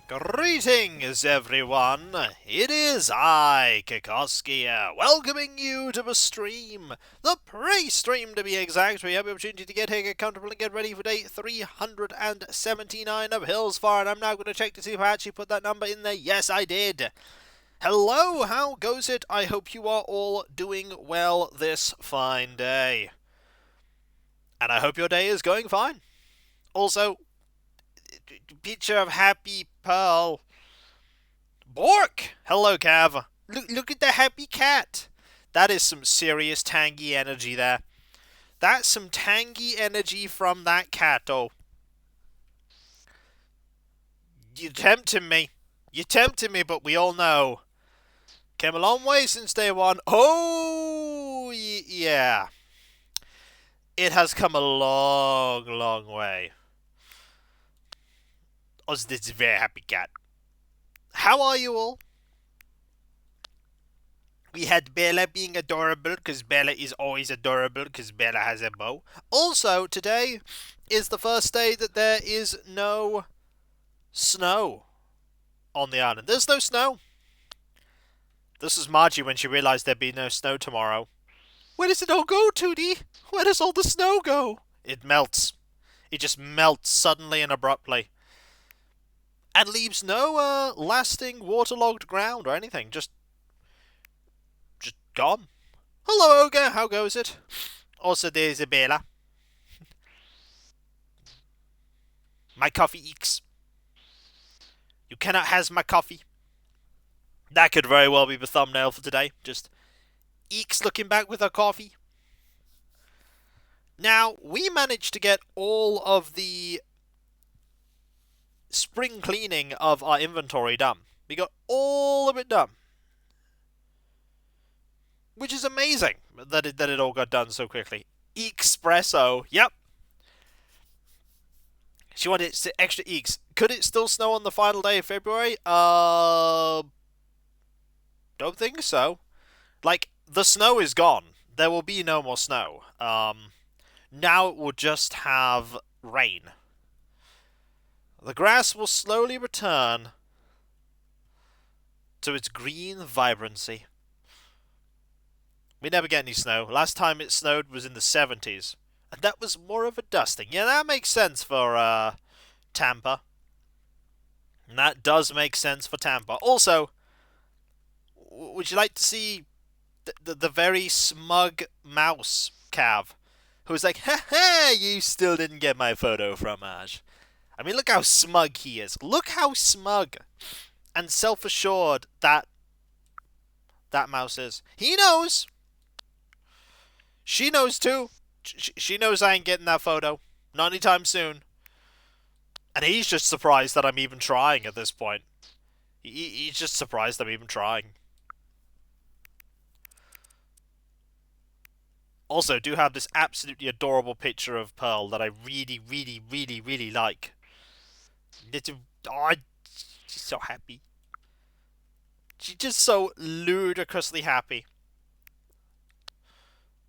Greetings, everyone! It is I, Kikoskia, welcoming you to the stream. The pre-stream, to be exact. We have the opportunity to get here, get comfortable, and get ready for day 379 of Hillsfar, and I'm now going to check to see if I actually put that number in there. Yes, I did. Hello, how goes it? I hope you are all doing well this fine day. And I hope your day is going fine. Also, picture of Happy Pearl. Bork! Hello, Cav. Look at the happy cat. That is some serious tangy energy there. That's some tangy energy from that cat, oh. You're tempting me. You're tempting me, but we all know. Came a long way since day one. Oh, yeah. It has come a long, long way. Oh, this is a very happy cat. How are you all? We had Bella being adorable, because Bella is always adorable, because Bella has a bow. Also, today is the first day that there is no snow on the island. There's no snow. This is Margie when she realised there'd be no snow tomorrow. Where does it all go, Tootie? Where does all the snow go? It melts. It just melts suddenly and abruptly. And leaves no lasting waterlogged ground or anything. Just gone. Hello, Ogre. How goes it? Also, there's Bella. My coffee eeks. You cannot has my coffee. That could very well be the thumbnail for today. Just Eeks looking back with her coffee. Now, we managed to get all of the spring cleaning of our inventory done. We got all of it done. Which is amazing that it all got done so quickly. Espresso. Yep. She wanted extra eeks. Could it still snow on the final day of February? Don't think so. Like, the snow is gone. There will be no more snow. Now it will just have rain. The grass will slowly return to its green vibrancy. We never get any snow. Last time it snowed was in the 70s. And that was more of a dusting. Yeah, that makes sense for Tampa. And that does make sense for Tampa. Also, would you like to see the very smug mouse, Cav? Who was like, ha ha, you still didn't get my photo, Fromage. I mean, look how smug he is. Look how smug and self-assured that mouse is. He knows. She knows too. She knows I ain't getting that photo. Not anytime soon. And he's just surprised that I'm even trying at this point. He's just surprised I'm even trying. Also, do have this absolutely adorable picture of Pearl that I really, really, really, really like. Oh, she's so happy. She's just so ludicrously happy.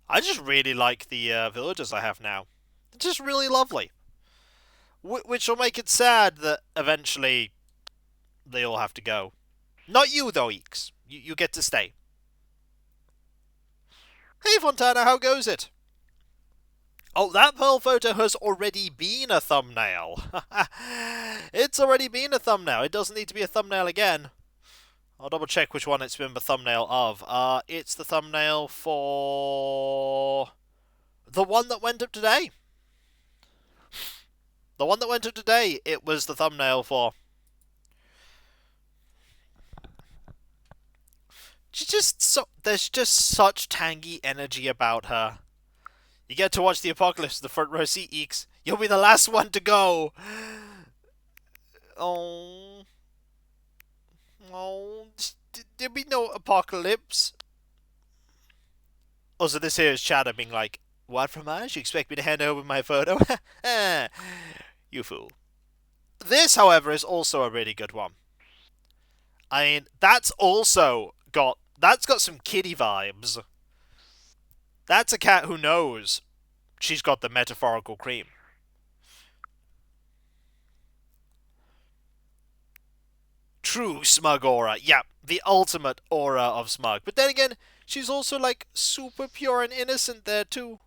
I just really like the villagers I have now. They're just really lovely. Which will make it sad that eventually they all have to go. Not you, though, Eeks. You get to stay. Hey, Fontana, how goes it? Oh, that Pearl photo has already been a thumbnail. It's already been a thumbnail. It doesn't need to be a thumbnail again. I'll double check which one it's been the thumbnail of. It's the thumbnail for the one that went up today. The one that went up today, it was the thumbnail for. There's just such tangy energy about her. You get to watch the apocalypse, the front row seat, Eeks. You'll be the last one to go. Oh. Oh. There'll be no apocalypse. Also, this here is Chatter being like, what, Fromage? You expect me to hand over my photo? You fool. This, however, is also a really good one. I mean, that's got some kitty vibes. That's a cat who knows she's got the metaphorical cream. true smug aura. Yeah, the ultimate aura of smug. But then again, she's also like super pure and innocent there too.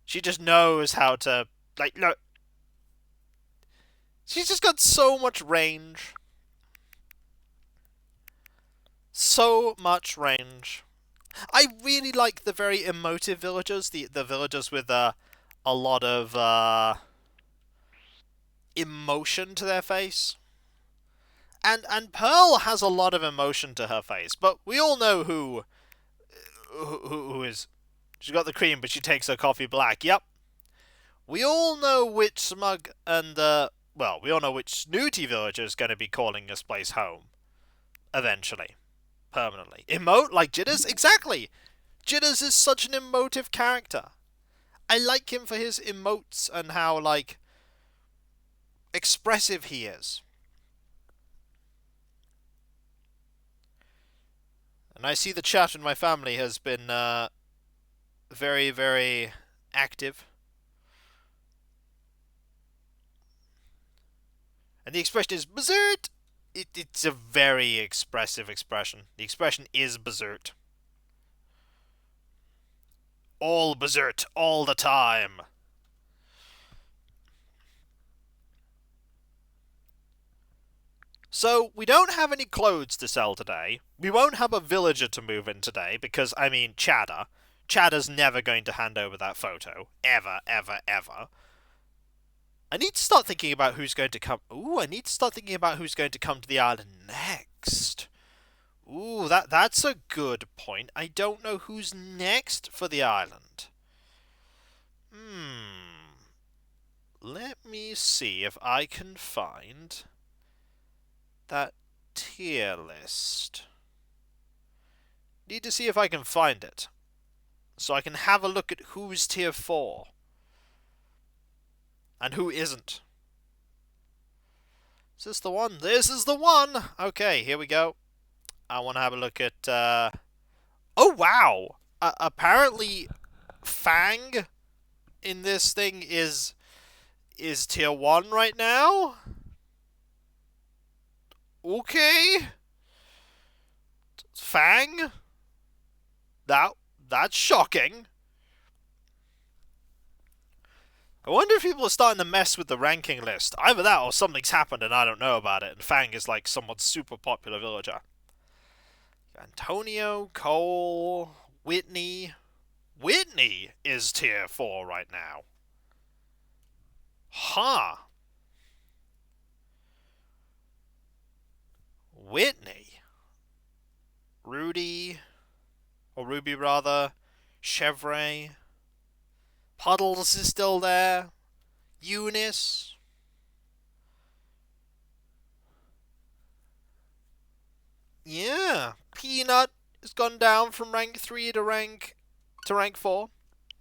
She just knows how to, like, look. She's just got so much range. So much range. I really like the very emotive villagers, the villagers with a lot of emotion to their face. And Pearl has a lot of emotion to her face, but we all know who is. She's got the cream, but she takes her coffee black. Yep. We all know which smug and well, we all know which snooty villager is going to be calling this place home. Eventually. Permanently. Emote like Jitters? Exactly! Jitters is such an emotive character. I like him for his emotes and how, like, expressive he is. And I see the chat in my family has been very, very active. And the expression is berserk! It's a very expressive expression. The expression is berserk. All berserk, all the time. So, we don't have any clothes to sell today. We won't have a villager to move in today, because, I mean, Chadder. Chadder's never going to hand over that photo. Ever, ever, ever. I need to start thinking about who's going to come... Ooh, I need to start thinking about who's going to come to the island next. Ooh, that's a good point. I don't know who's next for the island. Let me see if I can find that tier list. Need to see if I can find it, so I can have a look at who's tier 4 and who isn't. Is this the one? This is the one! Okay, here we go. I want to have a look at... Oh, wow! Apparently, Fang in this thing is tier 1 right now? Okay. Fang? That's shocking. I wonder if people are starting to mess with the ranking list. Either that or something's happened and I don't know about it, and Fang is like someone's super popular villager. Antonio, Cole, Whitney. Whitney is tier 4 right now. Huh. Whitney. Rudy, or Ruby rather, Chevrolet, Puddles is still there, Eunice. Yeah, Peanut has gone down from rank 3 to rank 4.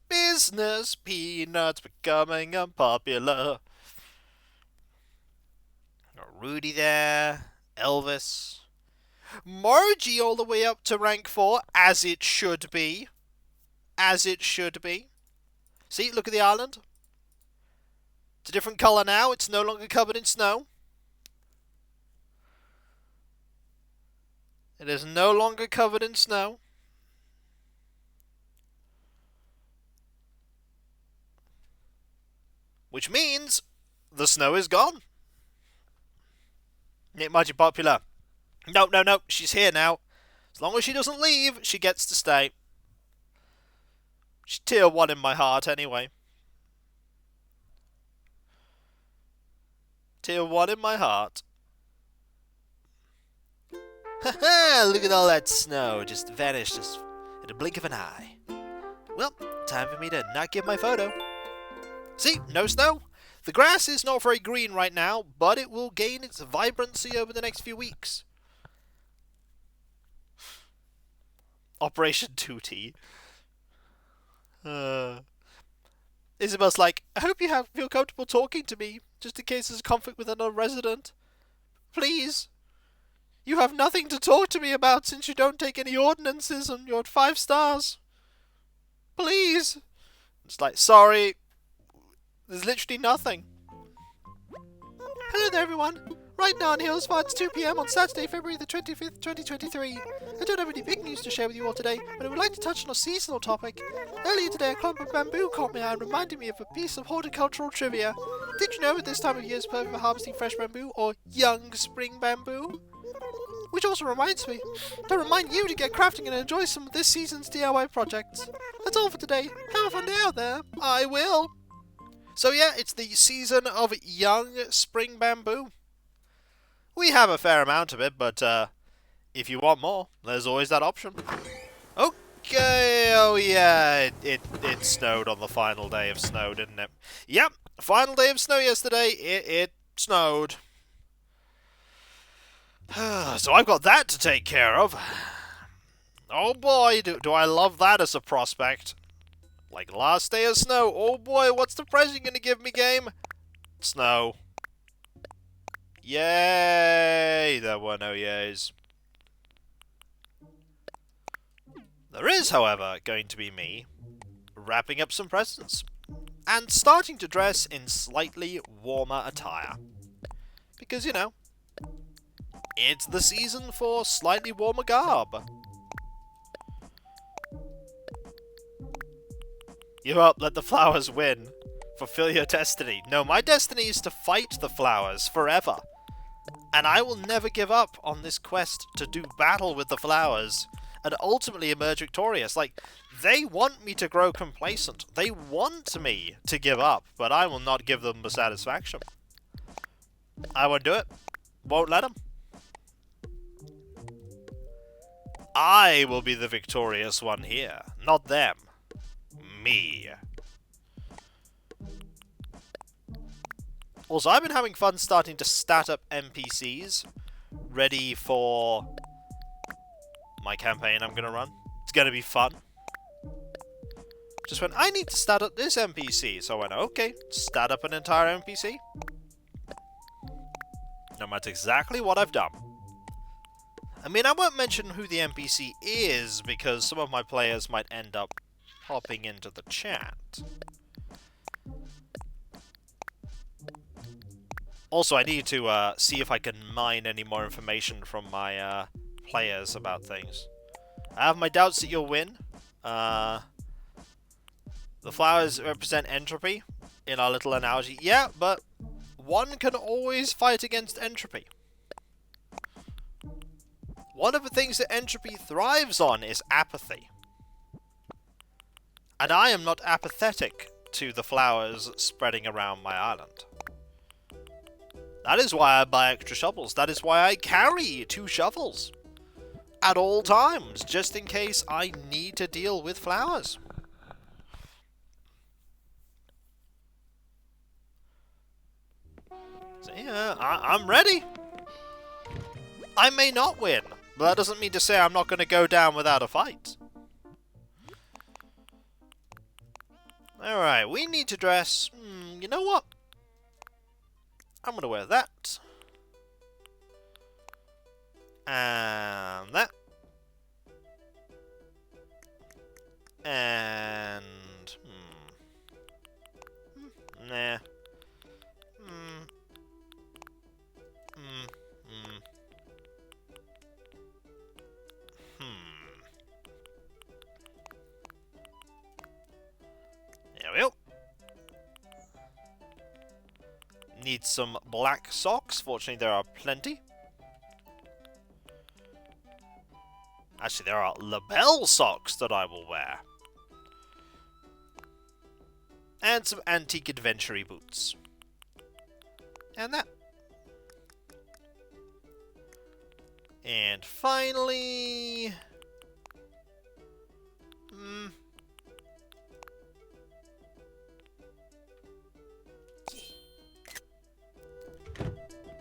Business Peanuts becoming unpopular. Got Rudy there, Elvis. Margie all the way up to rank 4, as it should be. As it should be. See, look at the island. It's a different colour now. It's no longer covered in snow. It is no longer covered in snow. Which means the snow is gone. Nick Margie popular. No, she's here now. As long as she doesn't leave, she gets to stay. She's tier 1 in my heart anyway. Tier 1 in my heart. Haha, look at all that snow. Just vanished just in a blink of an eye. Well, time for me to not give my photo. See, no snow. The grass is not very green right now, but it will gain its vibrancy over the next few weeks. Operation Tootie. Isabel's like, I hope you feel comfortable talking to me, just in case there's a conflict with another resident. Please. You have nothing to talk to me about since you don't take any ordinances and you're at 5 stars. Please. It's like, sorry. There's literally nothing. Hello there everyone! Right now on Hills Far, it's 2 PM on Saturday, February the 25th, 2023. I don't have any big news to share with you all today, but I would like to touch on a seasonal topic. Earlier today, a clump of bamboo caught my eye and reminded me of a piece of horticultural trivia. Did you know that this time of year is perfect for harvesting fresh bamboo, or young spring bamboo? Which also reminds me to remind you to get crafting and enjoy some of this season's DIY projects. That's all for today. Have a fun day out there. I will. So yeah, it's the season of young spring bamboo. We have a fair amount of it, but if you want more, there's always that option. Okay, oh yeah, it snowed on the final day of snow, didn't it? Yep, final day of snow yesterday, it snowed. So I've got that to take care of. Oh boy, do I love that as a prospect. Like last day of snow, oh boy, what's the prize you're going to give me, game? Snow. Yay! There were no yays. There is, however, going to be me wrapping up some presents and starting to dress in slightly warmer attire. Because, you know, it's the season for slightly warmer garb. Give up, let the flowers win. Fulfill your destiny. No, my destiny is to fight the flowers forever. And I will never give up on this quest to do battle with the flowers and ultimately emerge victorious. Like, they want me to grow complacent. They want me to give up, but I will not give them the satisfaction. I won't do it. Won't let them. I will be the victorious one here, not them. Me. Also, I've been having fun starting to stat up NPCs ready for my campaign I'm going to run. It's going to be fun. Just went, I need to stat up this NPC. So I went, okay, stat up an entire NPC. No matter exactly what I've done. I mean, I won't mention who the NPC is because some of my players might end up hopping into the chat. Also, I need to see if I can mine any more information from my players about things. I have my doubts that you'll win. The flowers represent entropy in our little analogy. Yeah, but one can always fight against entropy. One of the things that entropy thrives on is apathy. And I am not apathetic to the flowers spreading around my island. That is why I buy extra shovels. That is why I carry 2 shovels at all times, just in case I need to deal with flowers. So yeah, I'm ready. I may not win, but that doesn't mean to say I'm not going to go down without a fight. Alright, we need to dress... you know what? I'm going to wear that. And that. And... nah. There we go. Need some black socks. Fortunately, there are plenty. Actually, there are label socks that I will wear. And some antique adventure-y boots. And that. And finally...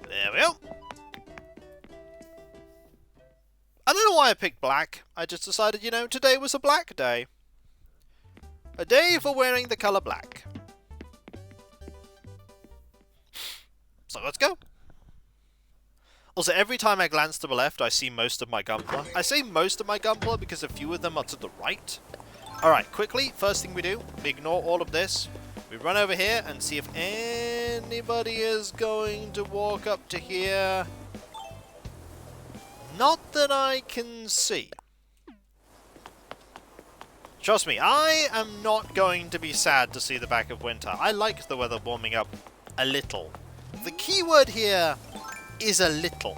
there we go. I don't know why I picked black. I just decided, you know, today was a black day. A day for wearing the colour black. So let's go. Also, every time I glance to the left, I see most of my Gunpla. I say most of my Gunpla because a few of them are to the right. Alright, quickly, first thing we do, we ignore all of this. We run over here and see if anybody is going to walk up to here. Not that I can see. Trust me, I am not going to be sad to see the back of winter. I like the weather warming up a little. The key word here is a little.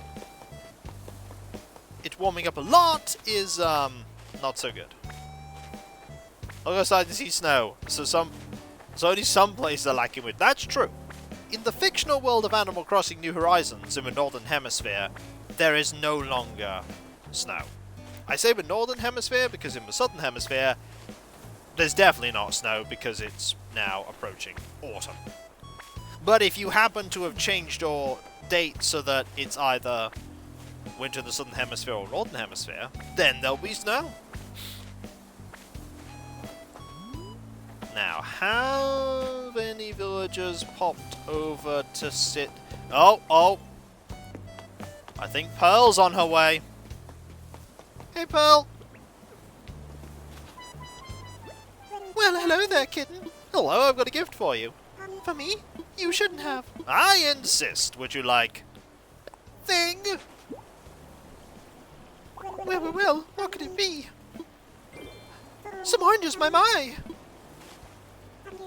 It warming up a lot is, not so good. I'll go outside to see snow, so only some places are lacking with. That's true. In the fictional world of Animal Crossing New Horizons in the Northern Hemisphere, there is no longer snow. I say the Northern Hemisphere because in the Southern Hemisphere, there's definitely not snow because it's now approaching autumn. But if you happen to have changed your date so that it's either winter in the Southern Hemisphere or Northern Hemisphere, then there'll be snow. Now, have any villagers popped over to sit... Oh! I think Pearl's on her way. Hey, Pearl! Well, hello there, kitten. Hello, I've got a gift for you. For me? You shouldn't have. I insist. Would you like... thing? Well, what could it be? Some oranges, my!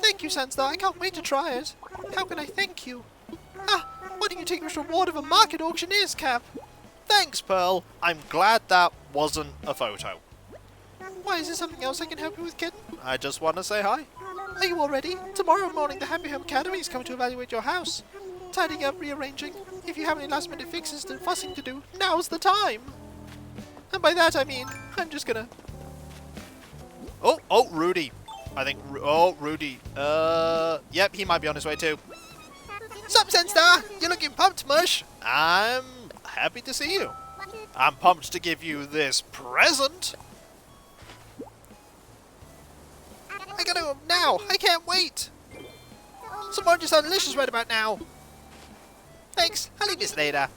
Thank you, Sandstar. I can't wait to try it. How can I thank you? Why don't you take this reward of a market auctioneer's cap? Thanks, Pearl. I'm glad that wasn't a photo. Why, is there something else I can help you with, kitten? I just want to say hi. Are you all ready? Tomorrow morning, the Happy Home Academy is coming to evaluate your house. Tidying up, rearranging. If you have any last-minute fixes and fussing to do, now's the time. And by that, I mean, I'm just gonna... Oh, Rudy. I think... Oh, Rudy. Yep, he might be on his way too. Sup, Sandstar? You're looking pumped, Mush. I'm happy to see you. I'm pumped to give you this present. I gotta go now. I can't wait. Some oranges are delicious right about now. Thanks. I'll leave this later.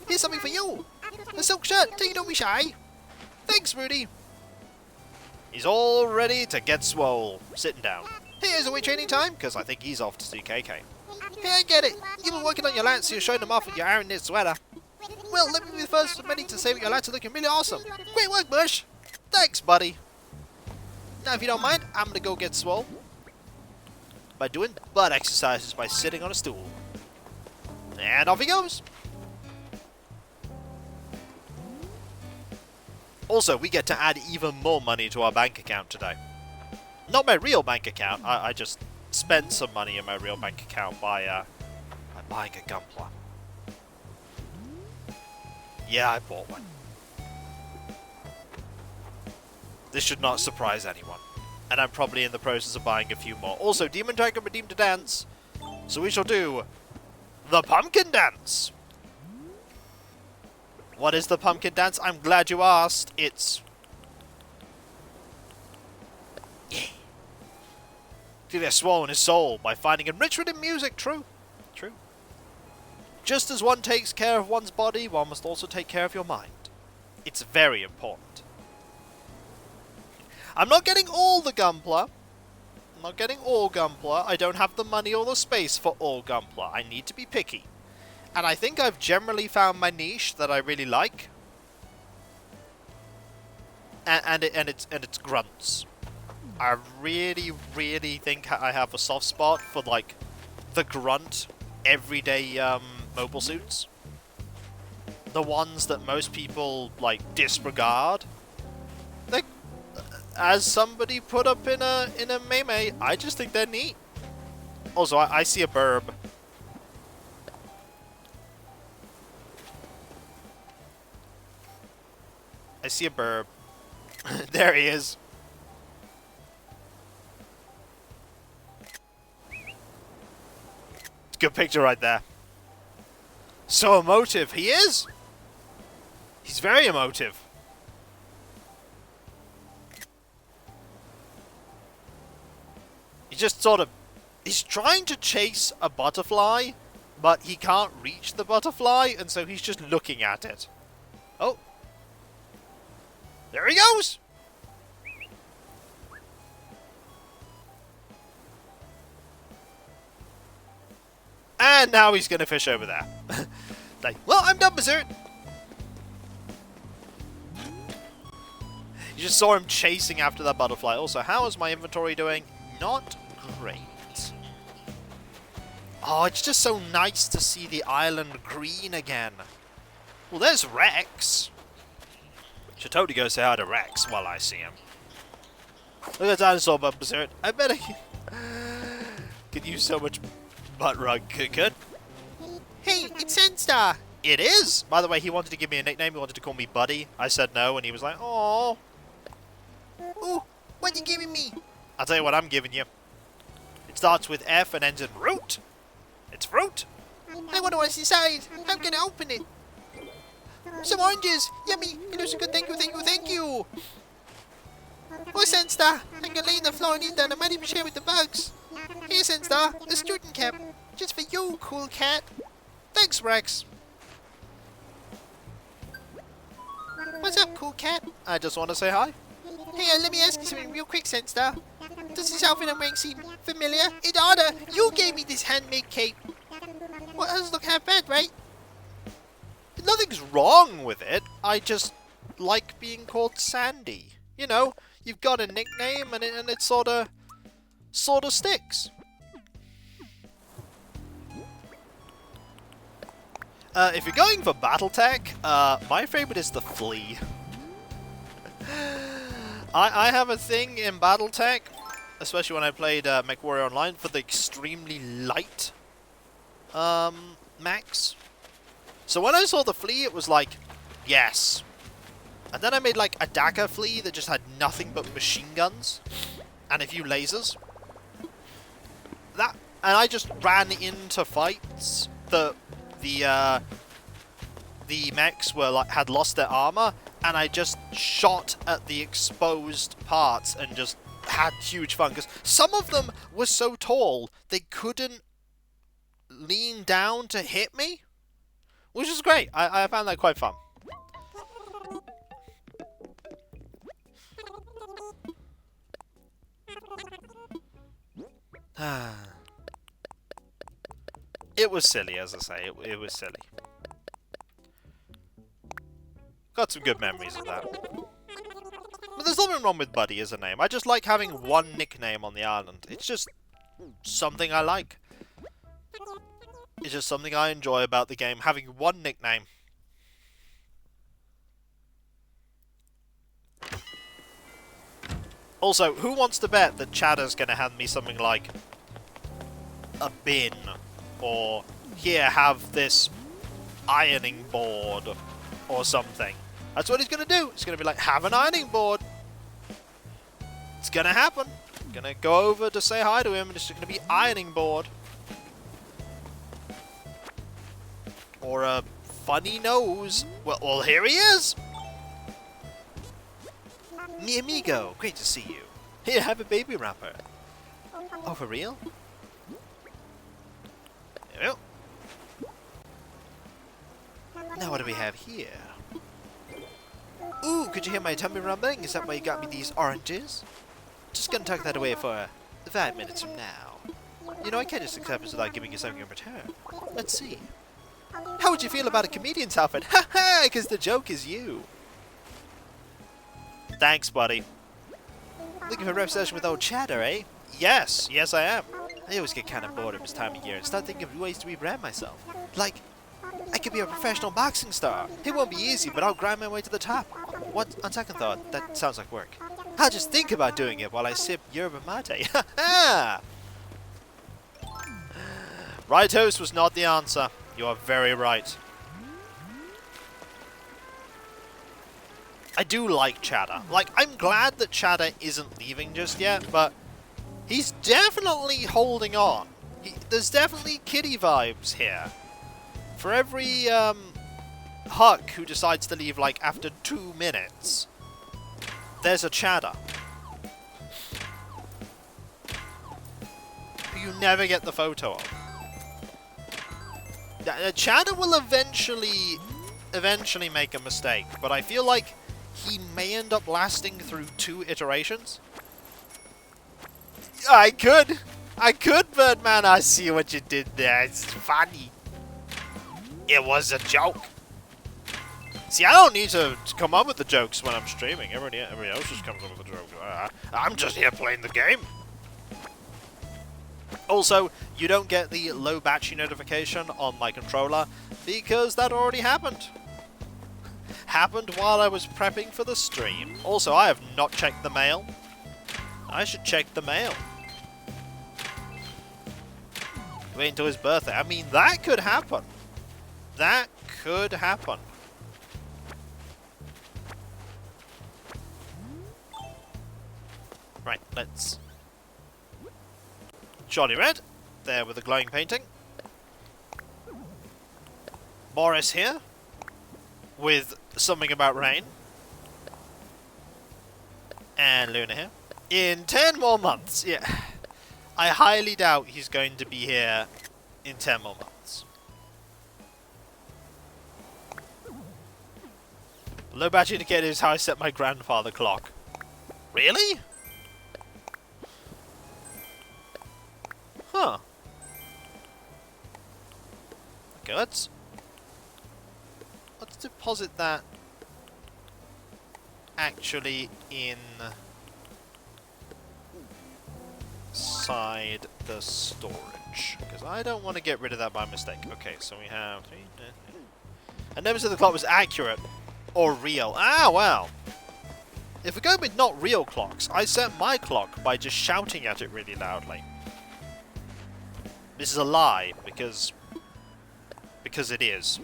Here's something for you. A silk shirt, so you don't be shy. Thanks, Rudy. He's all ready to get swole. Sitting down. Here's a wee training time, because I think he's off to see KK. Hey, I get it. You've been working on your lance, so you're showing them off with your iron knit sweater. Well, let me be the first of many to say that your lance are looking really awesome. Great work, Bush. Thanks, buddy. Now, if you don't mind, I'm going to go get swole by doing butt exercises by sitting on a stool. And off he goes. Also, we get to add even more money to our bank account today. Not my real bank account. I just spent some money in my real bank account by buying a Gunpla. Yeah, I bought one. This should not surprise anyone. And I'm probably in the process of buying a few more. Also, Demon Dragon redeemed to dance. So we shall do the Pumpkin Dance. What is the Pumpkin Dance? I'm glad you asked. It's... yeah. Feel their swole in his soul by finding enrichment in music. True. True. Just as one takes care of one's body, one must also take care of your mind. It's very important. I'm not getting all the Gunpla. I'm not getting all Gunpla. I don't have the money or the space for all Gunpla. I need to be picky. And I think I've generally found my niche that I really like. And it's grunts. I really, really think I have a soft spot for, like, the grunt everyday mobile suits. The ones that most people, like, disregard. They, as somebody put up in a meme, I just think they're neat. Also, I see a burb. I see a burb. There he is. Good picture right there. So emotive. He is. He's very emotive. He just sort of... he's trying to chase a butterfly, but he can't reach the butterfly, and so he's just looking at it. Oh. There he goes! And now he's going to fish over there. Like, well, I'm done, Berserk. You just saw him chasing after that butterfly. Also, how is my inventory doing? Not great. Oh, it's just so nice to see the island green again. Well, there's Rex. Should totally go say hi to Rex while I see him. Look at that dinosaur butt, Berserk. I bet I could use so much butt rug. Good. Hey, it's Sandstar. It is. By the way, he wanted to give me a nickname. He wanted to call me Buddy. I said no, and he was like, "Oh, ooh, what you giving me?" I'll tell you what I'm giving you. It starts with F and ends in root. It's fruit. I wonder what's inside. How can I open it? Some oranges. Yummy. It looks good. Thank you, thank you, thank you. Oh, Sandstar. I'm gonna lay on the floor and eat that. I might even share with the bugs. Here, Sandstar. The student cap. Just for you, cool cat. Thanks, Rex. What's up, cool cat? I just want to say hi. Hey, let me ask you something real quick, Sandstar. Does this outfit I'm wearing seem familiar? It's Ada. You gave me this handmade cape. Well, it doesn't look half bad, right? Nothing's wrong with it. I just like being called Sandy. You know, you've got a nickname and it sort of sticks. If you're going for Battletech, my favorite is the Flea. I have a thing in Battletech, especially when I played MechWarrior Online, for the extremely light mechs. So when I saw the Flea, it was like, yes. And then I made like a Dagger Flea that just had nothing but machine guns and a few lasers. And I just ran into fights. The mechs were like had lost their armor, and I just shot at the exposed parts and just had huge fun, because some of them were so tall they couldn't lean down to hit me, which is great. I found that quite fun. It was silly, as I say. It was silly. Got some good memories of that. But there's nothing wrong with Buddy as a name. I just like having one nickname on the island. It's just something I like. It's just something I enjoy about the game, having one nickname. Also, who wants to bet that Chadder's going to hand me something like a bin? Or, here, have this ironing board or something. That's what he's going to do. He's going to be like, have an ironing board. It's going to happen. I'm going to go over to say hi to him, and it's going to be ironing board. Or a funny nose. Well, here he is. Mi amigo, great to see you. Here, have a baby wrapper. Oh, for real? There we go. Now what do we have here? Ooh, could you hear my tummy rumbling? Is that why you got me these oranges? Just gonna tuck that away for 5 minutes from now. You know, I can't just accept this without giving you something in return. Let's see. How would you feel about a comedian's outfit? Ha ha! Because the joke is you. Thanks, buddy. Looking for a rep session with old Chatter, eh? Yes, I am. I always get kind of bored at this time of year and start thinking of ways to rebrand myself. Like, I could be a professional boxing star. It won't be easy, but I'll grind my way to the top. What? On second thought, that sounds like work. I'll just think about doing it while I sip yerba mate. Ha ha! Right host was not the answer. You are very right. I do like Chatter. Like, I'm glad that Chatter isn't leaving just yet, but he's definitely holding on. There's definitely kiddie vibes here. For every Huck who decides to leave, like, after 2 minutes, there's a Chatter. Who you never get the photo of. Chatter will eventually make a mistake, but I feel like he may end up lasting through 2 iterations. I could I could, Birdman. I see what you did there. It's funny. It was a joke. See, I don't need to come up with the jokes when I'm streaming. Everybody else just comes up with the jokes. I'm just here playing the game. Also, you don't get the low battery notification on my controller because that already happened. Happened while I was prepping for the stream. Also, I have not checked the mail. I should check the mail. Wait until his birthday. I mean, that could happen. That could happen. Right, let's... Jolly Red, there with the glowing painting. Boris here, with something about rain. And Luna here. In 10 more months, yeah. I highly doubt he's going to be here in 10 more months. Low battery indicator is how I set my grandfather clock. Really? Huh. Okay, let's deposit that actually inside the storage, because I don't want to get rid of that by mistake. Okay, so we have three. I never said the clock was accurate or real. Ah, well. If we go with not real clocks, I set my clock by just shouting at it really loudly. This is a lie, because it is.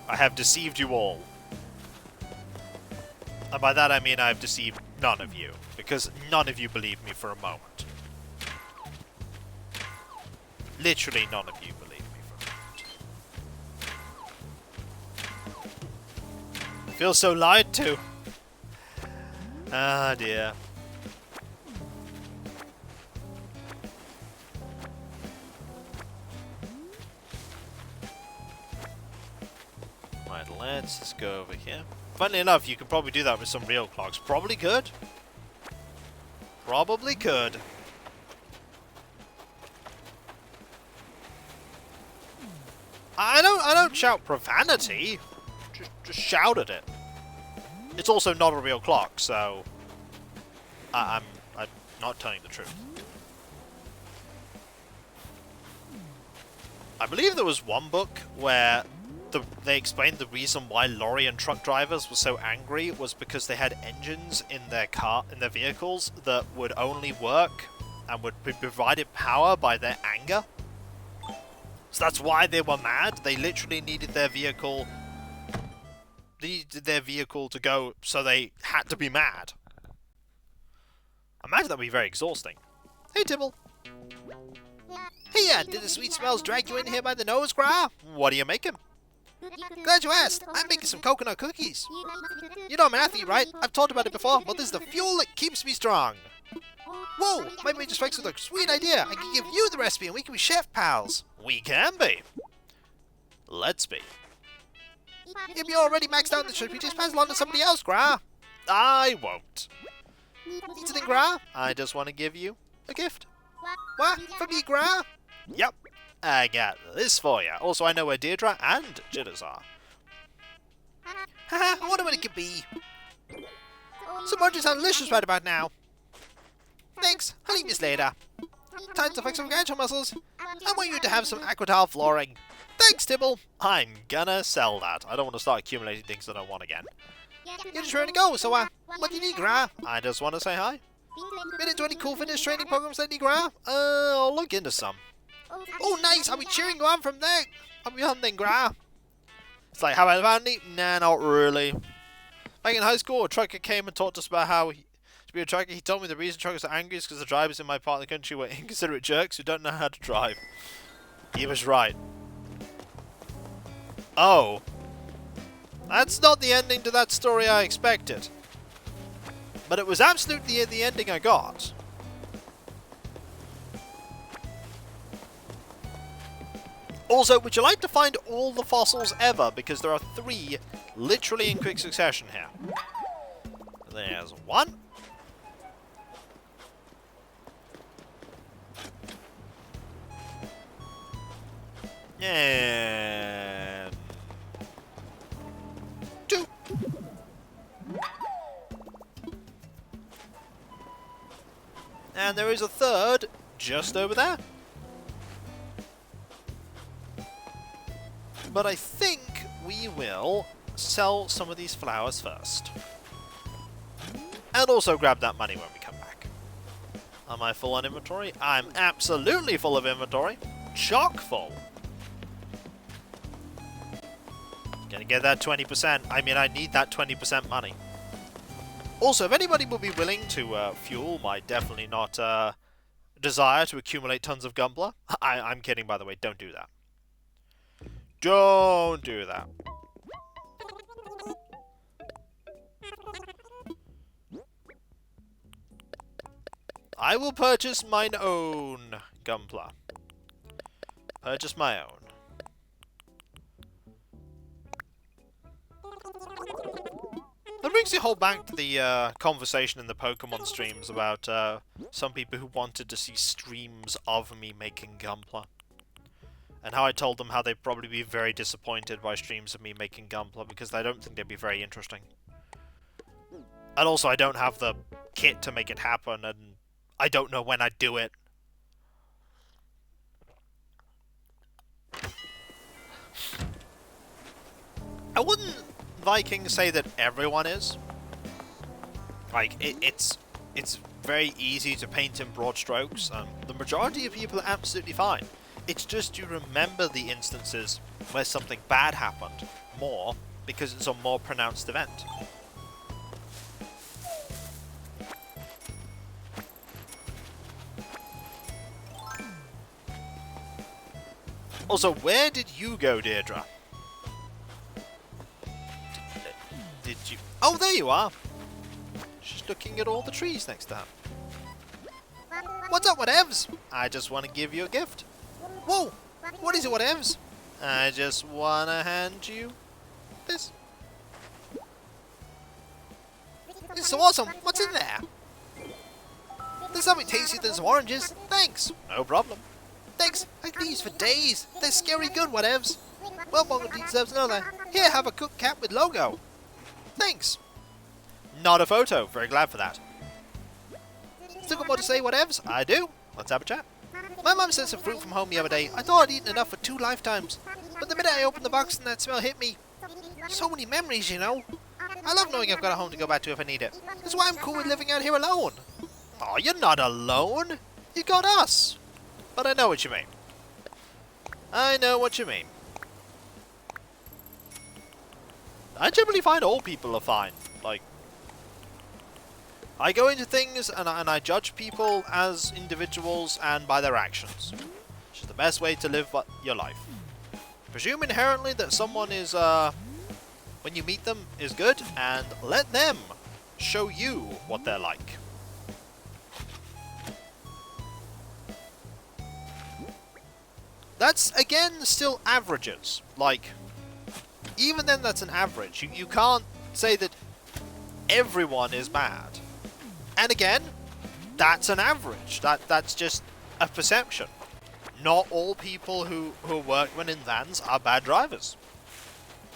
I have deceived you all. And by that I mean I've deceived none of you, because none of you believe me for a moment. Literally none of you believe me for a moment. I feel so lied to. Ah dear. Right, let's go over here. Funnily enough, you could probably do that with some real clocks. Probably could. Probably could. I don't shout profanity. Just shout at it. It's also not a real clock, so I'm not telling the truth. I believe there was one book where they explained the reason why lorry and truck drivers were so angry was because they had engines in their vehicles that would only work and would be provided power by their anger. So that's why they were mad. They literally needed their vehicle to go, so they had to be mad. I imagine that would be very exhausting. Hey, Tibble. Hey, did the sweet smells drag you in here by the nose, Gra? What are you making? Glad you asked. I'm making some coconut cookies. You know I'm an athlete, right? I've talked about it before, but this is the fuel that keeps me strong. Whoa, my mate just strikes with a sweet idea. I can give you the recipe and we can be chef pals. We can be. Let's be. If you're already maxed out in the trip, you just pass along to somebody else, Gra. I won't. Need something, Gra? I just want to give you a gift. What? For me, Gra? Yep. I got this for you. Also, I know where Deirdre and Jitters are. Haha, I wonder what it could be. Some munchies sound delicious right about now. Thanks. I'll eat this later. Time to flex some gadget muscles. I want you to have some aquatile flooring. Thanks, Tibble. I'm gonna sell that. I don't want to start accumulating things that I want again. You're just ready to go, so what do you need, Gra? I just want to say hi. Been into any cool fitness training programs lately, Gra? I'll look into some. Oh, nice! I'll be cheering you on from there. I'll be hunting, Gra. It's like, how about Andy? Nah, not really. Back in high school, a trucker came and taught us about how to be a trucker. He told me the reason truckers are angry is because the drivers in my part of the country were inconsiderate jerks who don't know how to drive. He was right. Oh. That's not the ending to that story I expected. But it was absolutely the ending I got. Also, would you like to find all the fossils ever? Because there are 3 literally in quick succession here. There's 1. And... 2. And there is a third just over there. But I think we will sell some of these flowers first. And also grab that money when we come back. Am I full on inventory? I'm absolutely full of inventory. Chock full. Gonna get that 20%. I mean, I need that 20% money. Also, if anybody would be willing to fuel my definitely not desire to accumulate tons of Gumbler. I'm kidding, by the way. Don't do that. Don't do that. I will purchase mine own Gumbler. Purchase my own. That brings the whole back to the conversation in the Pokemon streams about some people who wanted to see streams of me making Gumbler. And how I told them how they'd probably be very disappointed by streams of me making Gumbler because I don't think they'd be very interesting. And also I don't have the kit to make it happen, and I don't know when I'd do it. I wouldn't, Viking, say that everyone is. Like, it's very easy to paint in broad strokes, and the majority of people are absolutely fine. It's just you remember the instances where something bad happened more because it's a more pronounced event. Also, where did you go, Deirdre? Did you... Oh, there you are! She's looking at all the trees next to her. What's up, whatevs? I just want to give you a gift. Whoa! What is it, whatevs? I just want to hand you this. This is so awesome! What's in there? There's something tastier than some oranges. Thanks! No problem. Thanks! I can eat these for days. They're scary good, whatevs. Well, Mongo deserves another. Here, have a cooked cat with logo. Thanks! Not a photo. Very glad for that. Still got more to say, whatevs? I do. Let's have a chat. My mum sent some fruit from home the other day. I thought I'd eaten enough for 2 lifetimes. But the minute I opened the box and that smell hit me. So many memories, you know. I love knowing I've got a home to go back to if I need it. That's why I'm cool with living out here alone. Oh, you're not alone. You got us. But I know what you mean. I know what you mean. I generally find all people are fine. Like, I go into things and I judge people as individuals and by their actions. Which is the best way to live your life. Presume inherently that someone is, when you meet them, is good, and let them show you what they're like. That's, again, still averages. Like, even then that's an average. You can't say that everyone is bad. And again, that's an average. That's just a perception. Not all people who are workmen in vans are bad drivers.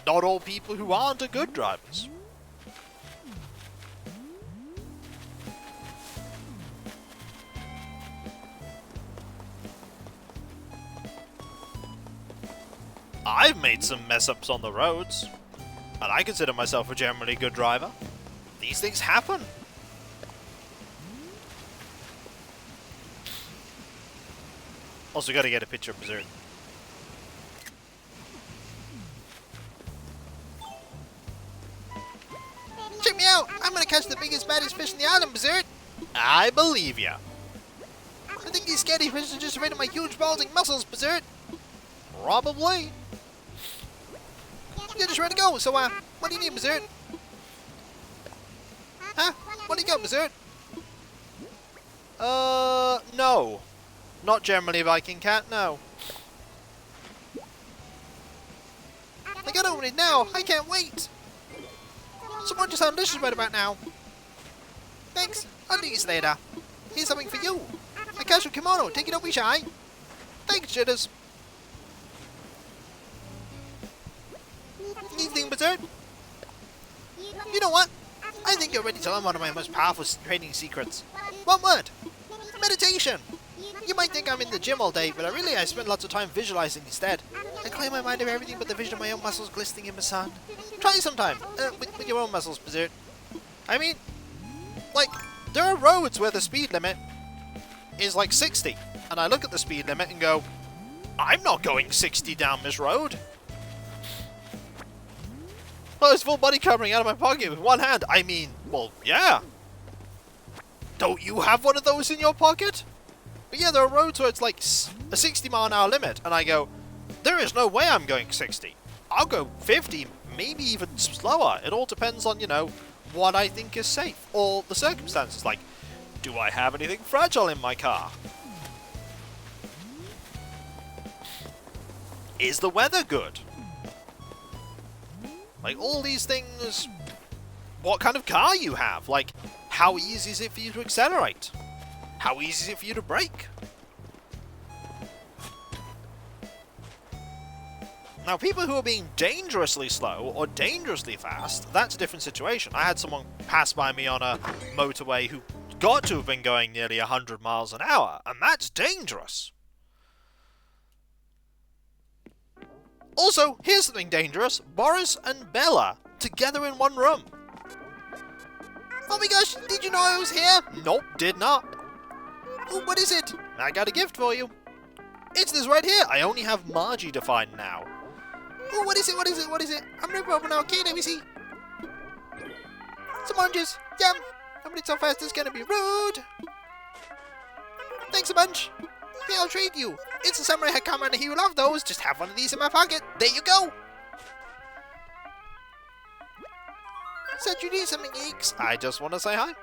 Not all people who aren't are good drivers. I've made some mess-ups on the roads, and I consider myself a generally good driver. These things happen. Also, gotta get a picture of Berserk. Check me out! I'm gonna catch the biggest, baddest fish in the island, Berserk! I believe ya. I think these scaredy fish are just afraid of my huge balding muscles, Berserk. Probably. You're just ready to go, so what do you need, Berserk? Huh? What do you got, Berserk? No. Not generally, Viking Cat, no. I gotta open it now, I can't wait! Someone just sound delicious right about now. Thanks, I'll do this later. Here's something for you. A casual kimono, take it, don't be shy. Thanks, Jitters. Anything berserk? You know what? I think you're ready to learn one of my most powerful training secrets. One word. Meditation. You might think I'm in the gym all day, but I spend lots of time visualizing instead. I clear my mind of everything but the vision of my own muscles glistening in the sun. Try it sometime, with your own muscles, berserk. I mean, like, there are roads where the speed limit is like 60, and I look at the speed limit and go, I'm not going 60 down this road. Well, there's full body covering out of my pocket with one hand. I mean, well, yeah. Don't you have one of those in your pocket? But yeah, there are roads where it's like a 60 mile an hour limit, and I go, there is no way I'm going 60. I'll go 50, maybe even slower. It all depends on, you know, what I think is safe, or the circumstances, like, do I have anything fragile in my car? Is the weather good? Like, all these things, what kind of car you have? Like, how easy is it for you to accelerate? How easy is it for you to brake? Now, people who are being dangerously slow or dangerously fast, that's a different situation. I had someone pass by me on a motorway who got to have been going nearly 100 miles an hour, and that's dangerous. Also, here's something dangerous. Boris and Bella, together in one room. Oh my gosh, did you know I was here? Nope, did not. Oh, what is it? I got a gift for you. It's this right here. I only have Margie to find now. Oh, what is it? What is it? What is it? I'm no problem now. Okay, let me see. Some oranges. Yum. But it's so fast it's gonna be rude. Thanks a bunch. Hey, I'll trade you. It's a samurai hakama and he will love those. Just have one of these in my pocket. There you go. Said you need something, Geeks. I just want to say hi.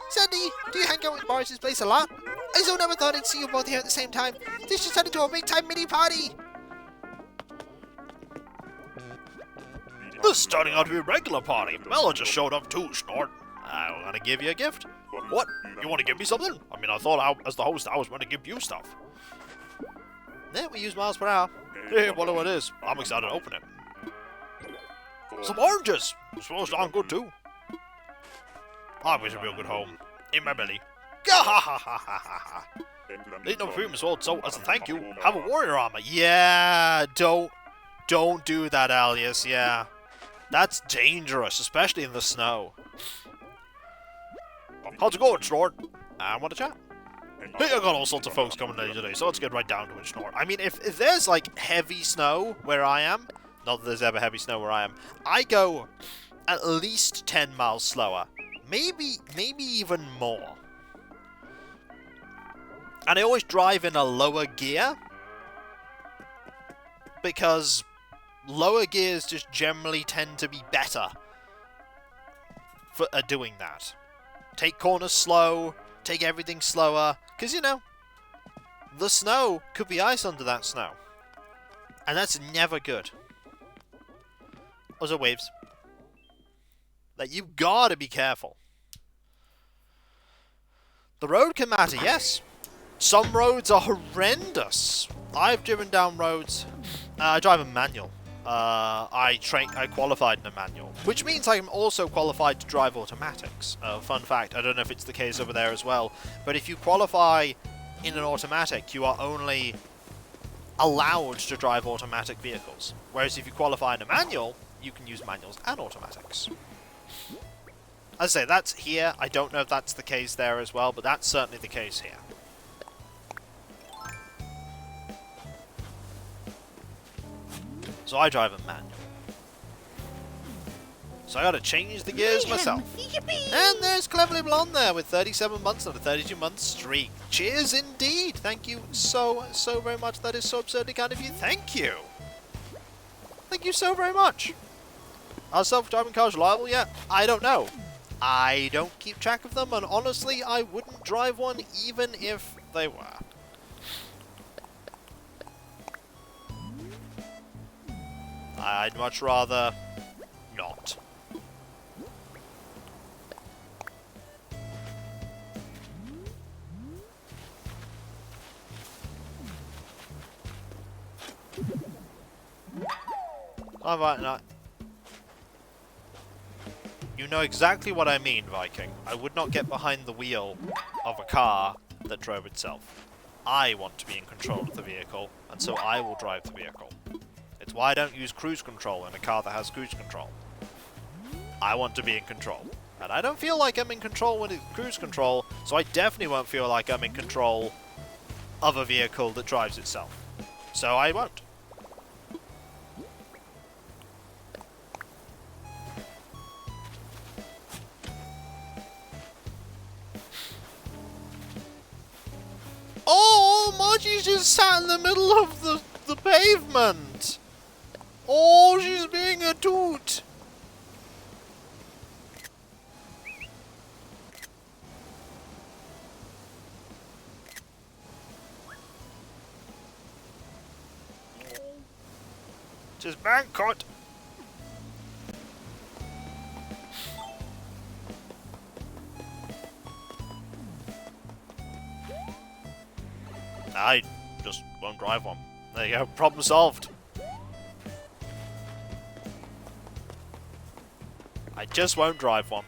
Sandy, do you hang out with Boris's place a lot? I so never thought I'd see you both here at the same time. This just turned into a big-time mini-party. This is starting out to be a regular party. Bella just showed up too, Snort. I'm gonna give you a gift. What? You want to give me something? I mean, I thought as the host I was going to give you stuff. Yeah, we use miles per hour. Hey, whatever it is, I'm excited to open it. Some oranges! It smells darn good too. I wish it'd be a good home. In my belly. Gah-ha-ha-ha-ha-ha. Need no premium sword, so as a thank you, have a warrior armor. Yeah, don't do that, Alias, yeah. That's dangerous, especially in the snow. How's it going, Snort? I want to chat. Hey, I got all sorts of folks coming today, so let's get right down to it, Snort. I mean, if there's, like, heavy snow where I am, not that there's ever heavy snow where I am, I go at least 10 miles slower. Maybe even more. And I always drive in a lower gear, because lower gears just generally tend to be better for doing that. Take corners slow, take everything slower, because, you know, the snow could be ice under that snow. And that's never good. Those are waves. Like, you've got to be careful. The road can matter, yes. Some roads are horrendous. I've driven down roads. I drive a manual. I qualified in a manual, which means I'm also qualified to drive automatics. Fun fact, I don't know if it's the case over there as well, but if you qualify in an automatic, you are only allowed to drive automatic vehicles. Whereas if you qualify in a manual, you can use manuals and automatics. As I say, that's here. I don't know if that's the case there as well, but that's certainly the case here. So I drive a manual. So I gotta change the gears myself. And there's Cleverly Blonde there with 37 months on a 32-month streak. Cheers indeed. Thank you so very much. That is so absurdly kind of you. Thank you. Thank you so very much. Are self-driving cars reliable yet? I don't know. I don't keep track of them, and honestly, I wouldn't drive one even if they were. I'd much rather not. Alright, You know exactly what I mean, Viking. I would not get behind the wheel of a car that drove itself. I want to be in control of the vehicle, and so I will drive the vehicle. It's why I don't use cruise control in a car that has cruise control. I want to be in control. And I don't feel like I'm in control when it's cruise control, so I definitely won't feel like I'm in control of a vehicle that drives itself. So I won't. Oh, Margie's just sat in the middle of the pavement. Oh, she's being a toot. Just bank cut. I just won't drive one. There you go, problem solved. I just won't drive one.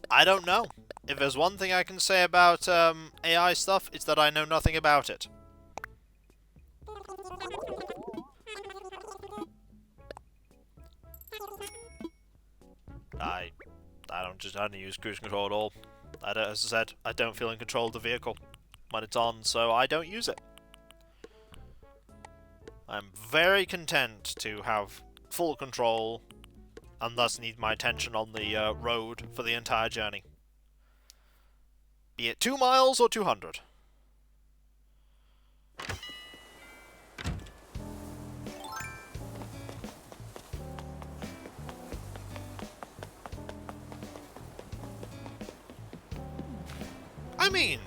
I don't know. If there's one thing I can say about AI stuff, it's that I know nothing about it. I don't use cruise control at all. As I said, I don't feel in control of the vehicle when it's on, so I don't use it. I'm very content to have full control and thus need my attention on the road for the entire journey. Be it 2 miles or 200. I mean,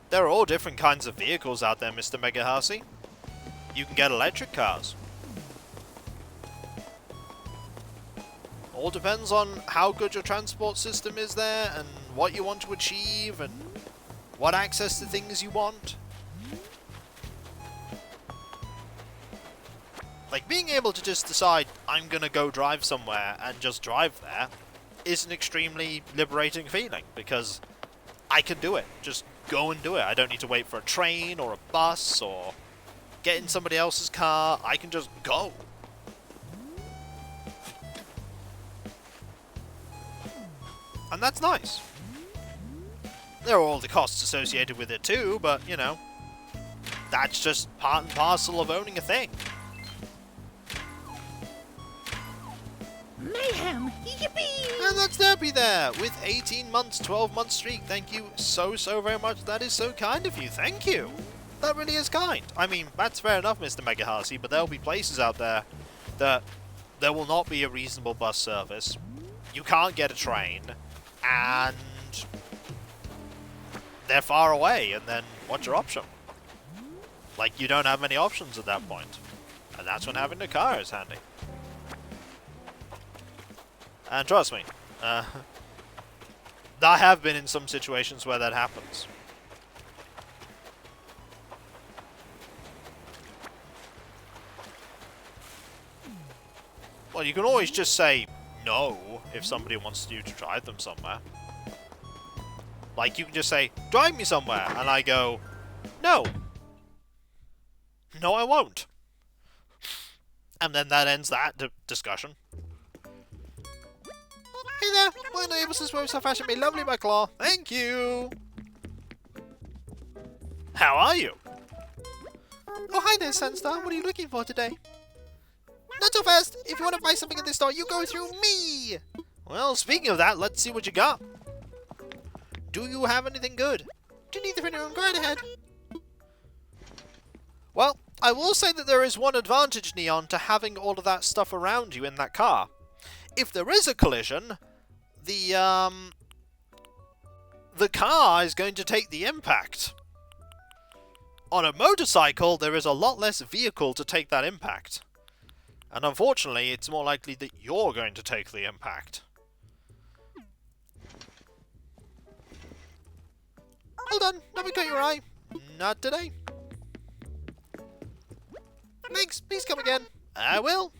there are all different kinds of vehicles out there, Mr. Megahasi. You can get electric cars. All depends on how good your transport system is there, and what you want to achieve, and what access to things you want. Like, being able to just decide, I'm gonna go drive somewhere, and just drive there, is an extremely liberating feeling, because I can do it. Just go and do it. I don't need to wait for a train, or a bus, or get in somebody else's car. I can just go. And that's nice. There are all the costs associated with it too, but, you know, that's just part and parcel of owning a thing. Mayhem! Yippee! And that's Derpy there, with 18 months, 12-month streak. Thank you so very much. That is so kind of you. Thank you. That really is kind. I mean, that's fair enough, Mr. Megahasi, but there'll be places out there that there will not be a reasonable bus service. You can't get a train, and they're far away, and then what's your option? Like, you don't have many options at that point. And that's when having a car is handy. And trust me, I have been in some situations where that happens. Well, you can always just say no if somebody wants you to drive them somewhere. Like, you can just say, drive me somewhere, and I go, no. No, I won't. And then that ends that discussion. Hey there, my neighbours as well, so fashioned me lovely by Claw. Thank you. How are you? Oh, hi there, Sunstar. What are you looking for today? Not so fast. If you want to buy something at this store, you go through me. Well, speaking of that, let's see what you got. Do you have anything good? Do you need the printer? Go right ahead. Well, I will say that there is one advantage, Neon, to having all of that stuff around you in that car. If there is a collision, the car is going to take the impact. On a motorcycle, there is a lot less vehicle to take that impact. And unfortunately, it's more likely that you're going to take the impact. Well done, never got your eye. Not today. Thanks, please come again. I will.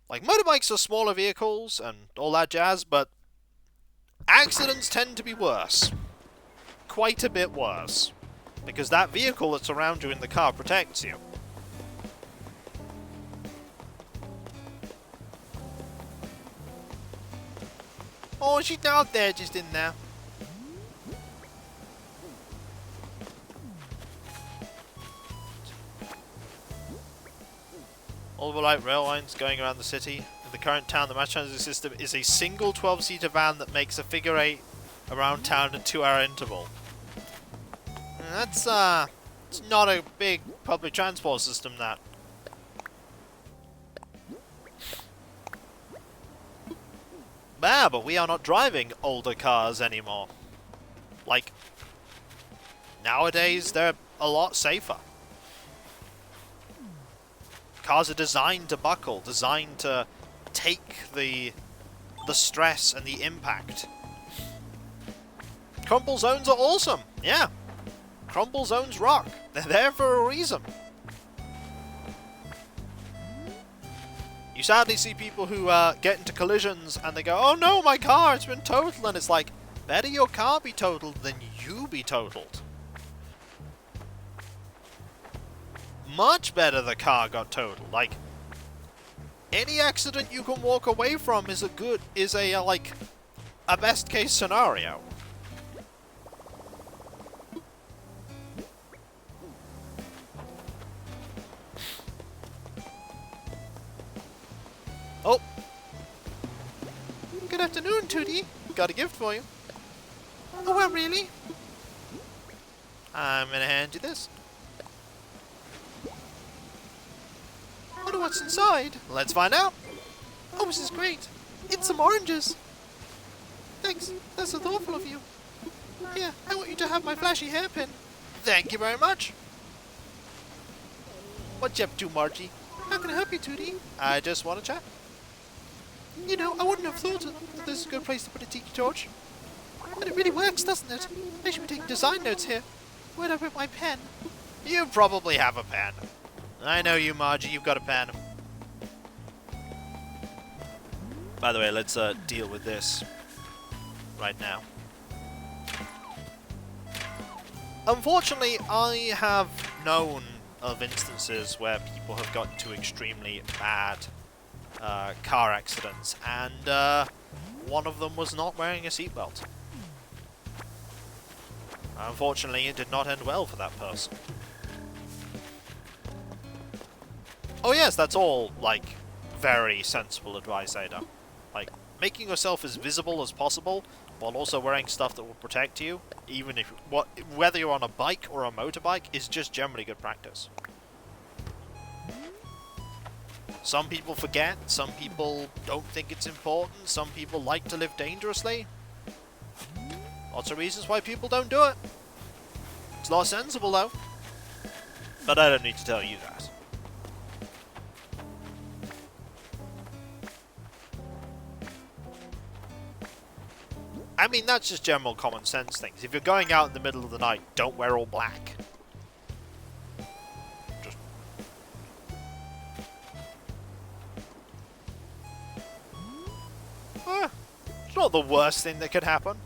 Like, motorbikes are smaller vehicles and all that jazz, but accidents tend to be worse. Quite a bit worse. Because that vehicle that's around you in the car protects you. Oh, she's out there, just in there. All the light rail lines going around the city. In the current town, the mass transit system is a single 12-seater van that makes a figure 8 around town in a 2-hour interval. That's, it's not a big public transport system, that. Yeah, but we are not driving older cars anymore. Like, nowadays, they're a lot safer. Cars are designed to buckle, designed to take the stress and the impact. Crumble zones are awesome, yeah. Crumble zones rock. They're there for a reason. You sadly see people who get into collisions and they go, oh no, my car, it's been totaled. And it's like, better your car be totaled than you be totaled. Much better the car got totaled. Like, any accident you can walk away from is a best case scenario. Oh. Good afternoon, Tootie. Got a gift for you. Oh, well, really? I'm gonna hand you this. I wonder what's inside. Let's find out. Oh, this is great. It's some oranges. Thanks. That's so thoughtful of you. Here, I want you to have my flashy hairpin. Thank you very much. What you up to, Margie? How can I help you, Tootie? I just want to chat. You know, I wouldn't have thought that this is a good place to put a tiki torch. But it really works, doesn't it? I should be taking design notes here. Where'd I put my pen? You probably have a pen. I know you, Margie. You've got a pen. By the way, let's deal with this right now. Unfortunately, I have known of instances where people have gotten into extremely bad car accidents, and one of them was not wearing a seatbelt. Unfortunately, it did not end well for that person. Oh yes, that's all, like, very sensible advice, Ada. Like, making yourself as visible as possible, while also wearing stuff that will protect you, even if whether you're on a bike or a motorbike, is just generally good practice. Some people forget, some people don't think it's important, some people like to live dangerously. Lots of reasons why people don't do it. It's not sensible though. But I don't need to tell you that. I mean, that's just general common sense things. If you're going out in the middle of the night, don't wear all black. Just... it's not the worst thing that could happen.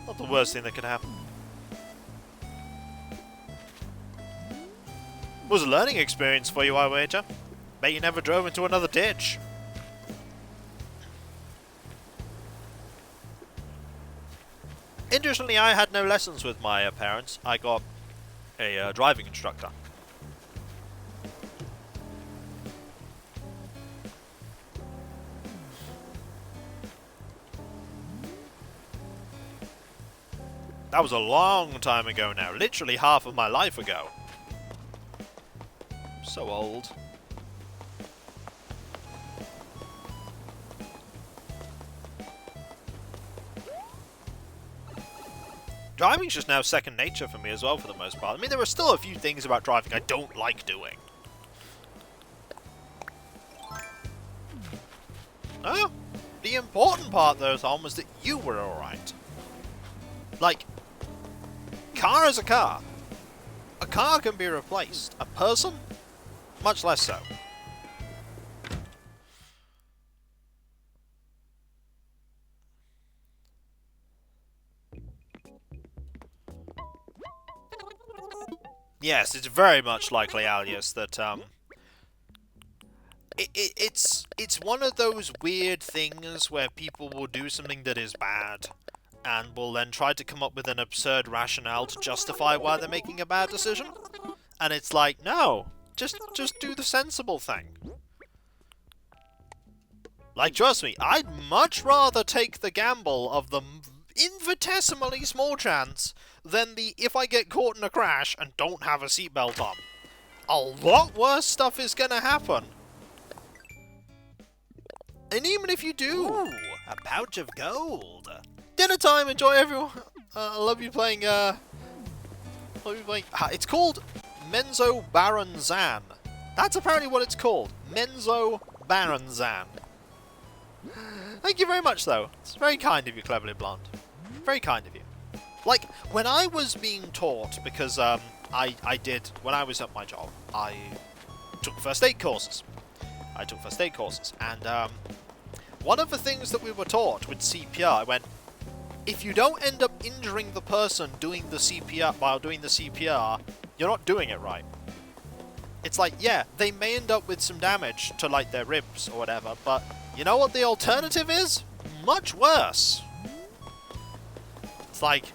Not the worst thing that could happen. It was a learning experience for you, I wager. Bet you never drove into another ditch. Interestingly, I had no lessons with my parents. I got a driving instructor. That was a long time ago now. Literally half of my life ago. So old. Driving's just now second nature for me as well, for the most part. I mean, there are still a few things about driving I don't like doing. Oh, the important part, though, Tom, was that you were alright. Like, car is a car. A car can be replaced. A person? Much less so. Yes, it's very much likely, Alias, that, It's one of those weird things where people will do something that is bad, and will then try to come up with an absurd rationale to justify why they're making a bad decision. And it's like, no, just do the sensible thing. Like, trust me, I'd much rather take the gamble of the infinitesimally small chance than the if I get caught in a crash and don't have a seatbelt on. A lot worse stuff is gonna happen. And even if you do, ooh, a pouch of gold. Dinner time, enjoy everyone. I love you playing, it's called Menzo Baranzan. That's apparently what it's called. Menzo Baranzan. Thank you very much, though. It's very kind of you, Cleverly Blonde. Very kind of you. Like, when I was being taught, because, I did, when I was at my job, I took first aid courses. And, one of the things that we were taught with CPR, I went, if you don't end up injuring the person doing the CPR while doing the CPR, you're not doing it right. It's like, yeah, they may end up with some damage to, like, their ribs or whatever, but you know what the alternative is? Much worse. It's like,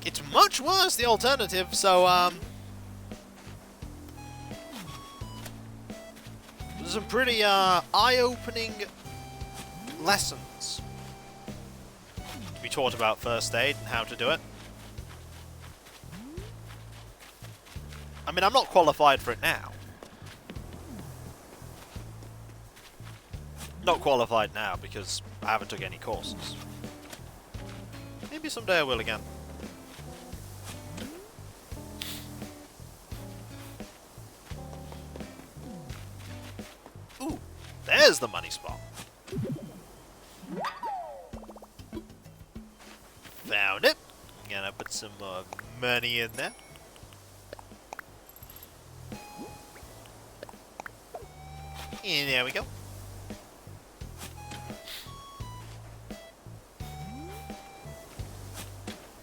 it's much worse, the alternative, so, there's some pretty, eye-opening lessons to be taught about first aid and how to do it. I mean, I'm not qualified for it now. Not qualified now because I haven't took any courses. Maybe someday I will again. Ooh, there's the money spot. Found it. I'm gonna put some more money in there. And there we go.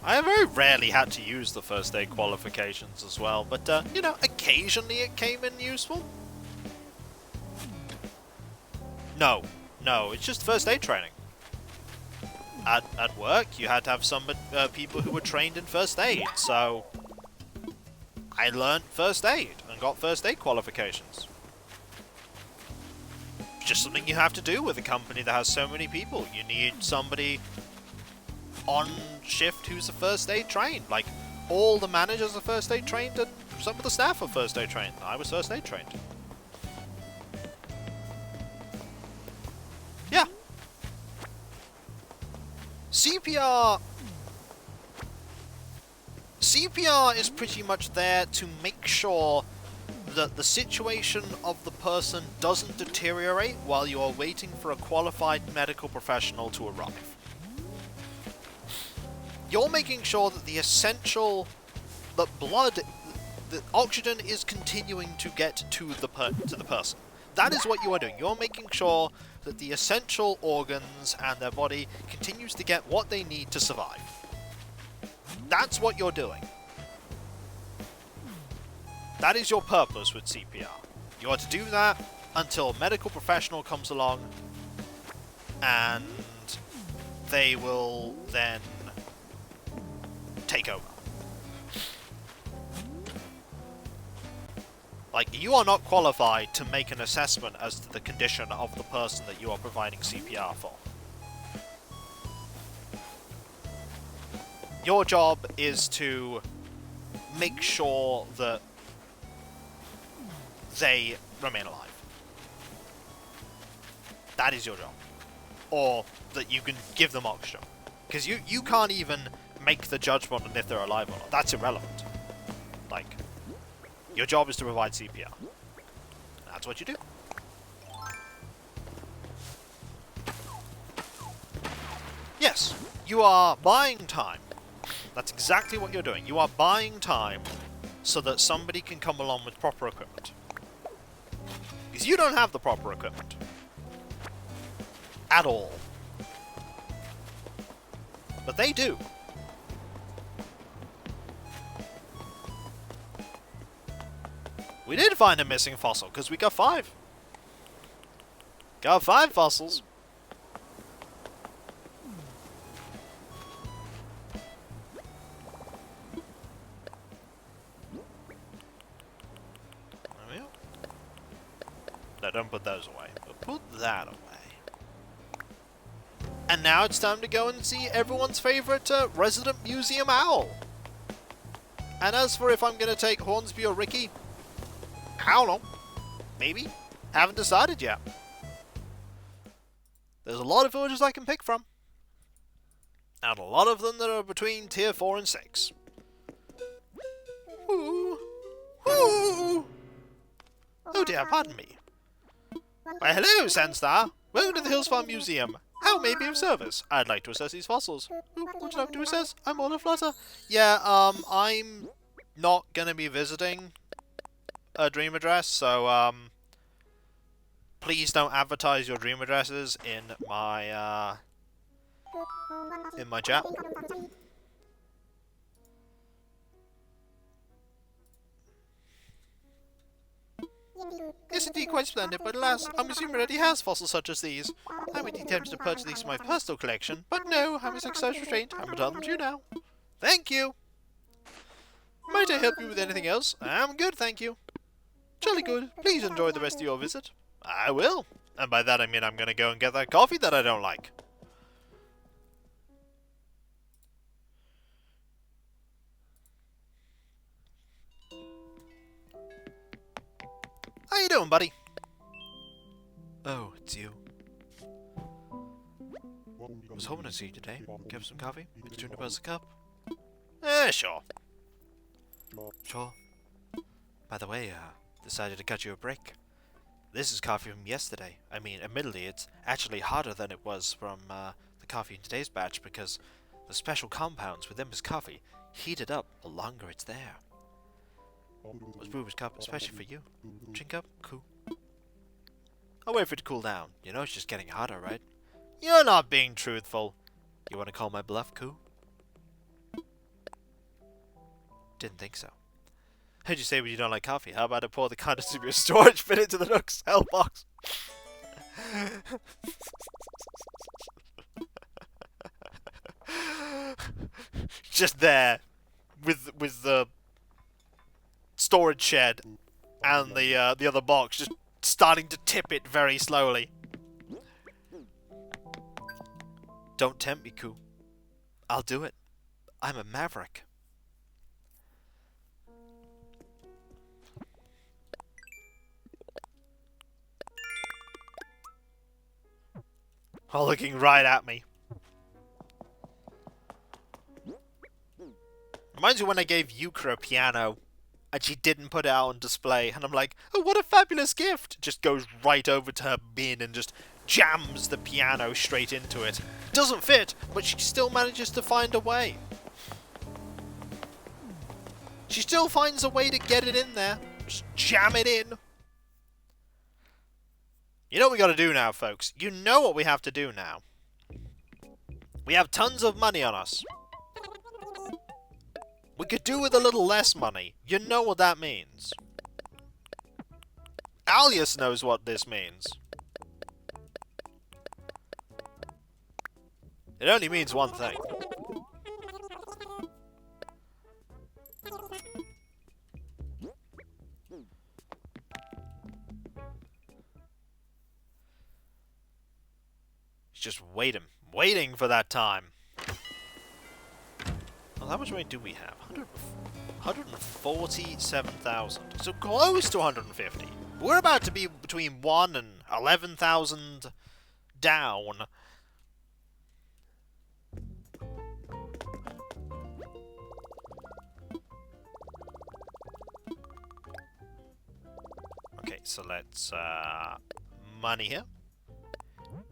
I have very rarely had to use the first aid qualifications as well, but, you know, occasionally it came in useful. No, it's just first aid training. At work, you had to have some people who were trained in first aid, so I learned first aid and got first aid qualifications. It's just something you have to do with a company that has so many people. You need somebody on shift who's a first aid trained. Like, all the managers are first aid trained and some of the staff are first aid trained. I was first aid trained. Yeah. CPR is pretty much there to make sure that the situation of the person doesn't deteriorate while you are waiting for a qualified medical professional to arrive. You're making sure that the oxygen is continuing to get to the person. That is what you are doing. You're making sure that the essential organs and their body continues to get what they need to survive. That's what you're doing. That is your purpose with CPR. You are to do that until a medical professional comes along and they will then take over. Like, you are not qualified to make an assessment as to the condition of the person that you are providing CPR for. Your job is to make sure that they remain alive. That is your job. or that you can give them oxygen. Because you can't even make the judgment on if they're alive or not. That's irrelevant. Like, your job is to provide CPR. That's what you do. Yes, you are buying time. That's exactly what you're doing. You are buying time so that somebody can come along with proper equipment. Because you don't have the proper equipment. At all. But they do. We did find a missing fossil, because we got 5. Got 5 fossils. There we go. No, don't put those away, but put that away. And now it's time to go and see everyone's favourite resident museum owl. And as for if I'm going to take Hornsby or Ricky, I don't know. Maybe. Haven't decided yet. There's a lot of villages I can pick from. And a lot of them that are between tier 4 and 6. Ooh. Ooh. Oh dear, pardon me. Why hello, Sandstar. Welcome to the Hills Farm Museum. How may I be of service? I'd like to assess these fossils. Who would you like to assess? I'm all aflutter. Yeah, I'm not gonna be visiting a dream address, so, please don't advertise your dream addresses in my chat. Yes, indeed, quite splendid, but alas, our museum already has fossils such as these. I would be tempted to purchase these for my personal collection, but no, I'm a exercise restraint. I'm returning them to you now. Thank you! Might I help you with anything else? I'm good, thank you. Jolly good. Please enjoy the rest of your visit. I will. And by that I mean I'm gonna go and get that coffee that I don't like. How you doing, buddy? Oh, it's you. I was hoping to see you today. Give some coffee? Would you turn a cup? Sure. Sure. By the way, decided to cut you a break. This is coffee from yesterday. I mean, admittedly, it's actually hotter than it was from the coffee in today's batch because the special compounds within this coffee heat it up the longer it's there. It was brewed with cup especially for you. Drink up, cool. I'll wait for it to cool down. You know it's just getting hotter, right? You're not being truthful. You want to call my bluff, cool? Didn't think so. Heard you say when you don't like coffee. How about I pour the contents of your storage bin into the Nook's hell box? Just there, with the storage shed and the other box, just starting to tip it very slowly. Don't tempt me, Koo. I'll do it. I'm a maverick. Oh, looking right at me. Reminds me when I gave Yukra a piano and she didn't put it out on display, and I'm like, oh, what a fabulous gift! Just goes right over to her bin and just jams the piano straight into it. Doesn't fit, but she still manages to find a way. She still finds a way to get it in there. Just jam it in. You know what we gotta do now, folks. You know what we have to do now. We have tons of money on us. We could do with a little less money. You know what that means. Alias knows what this means. It only means one thing. Just waiting for that time. Well, how much money do we have? 147,000. So close to 150. We're about to be between 1 and 11,000 down so let's money here.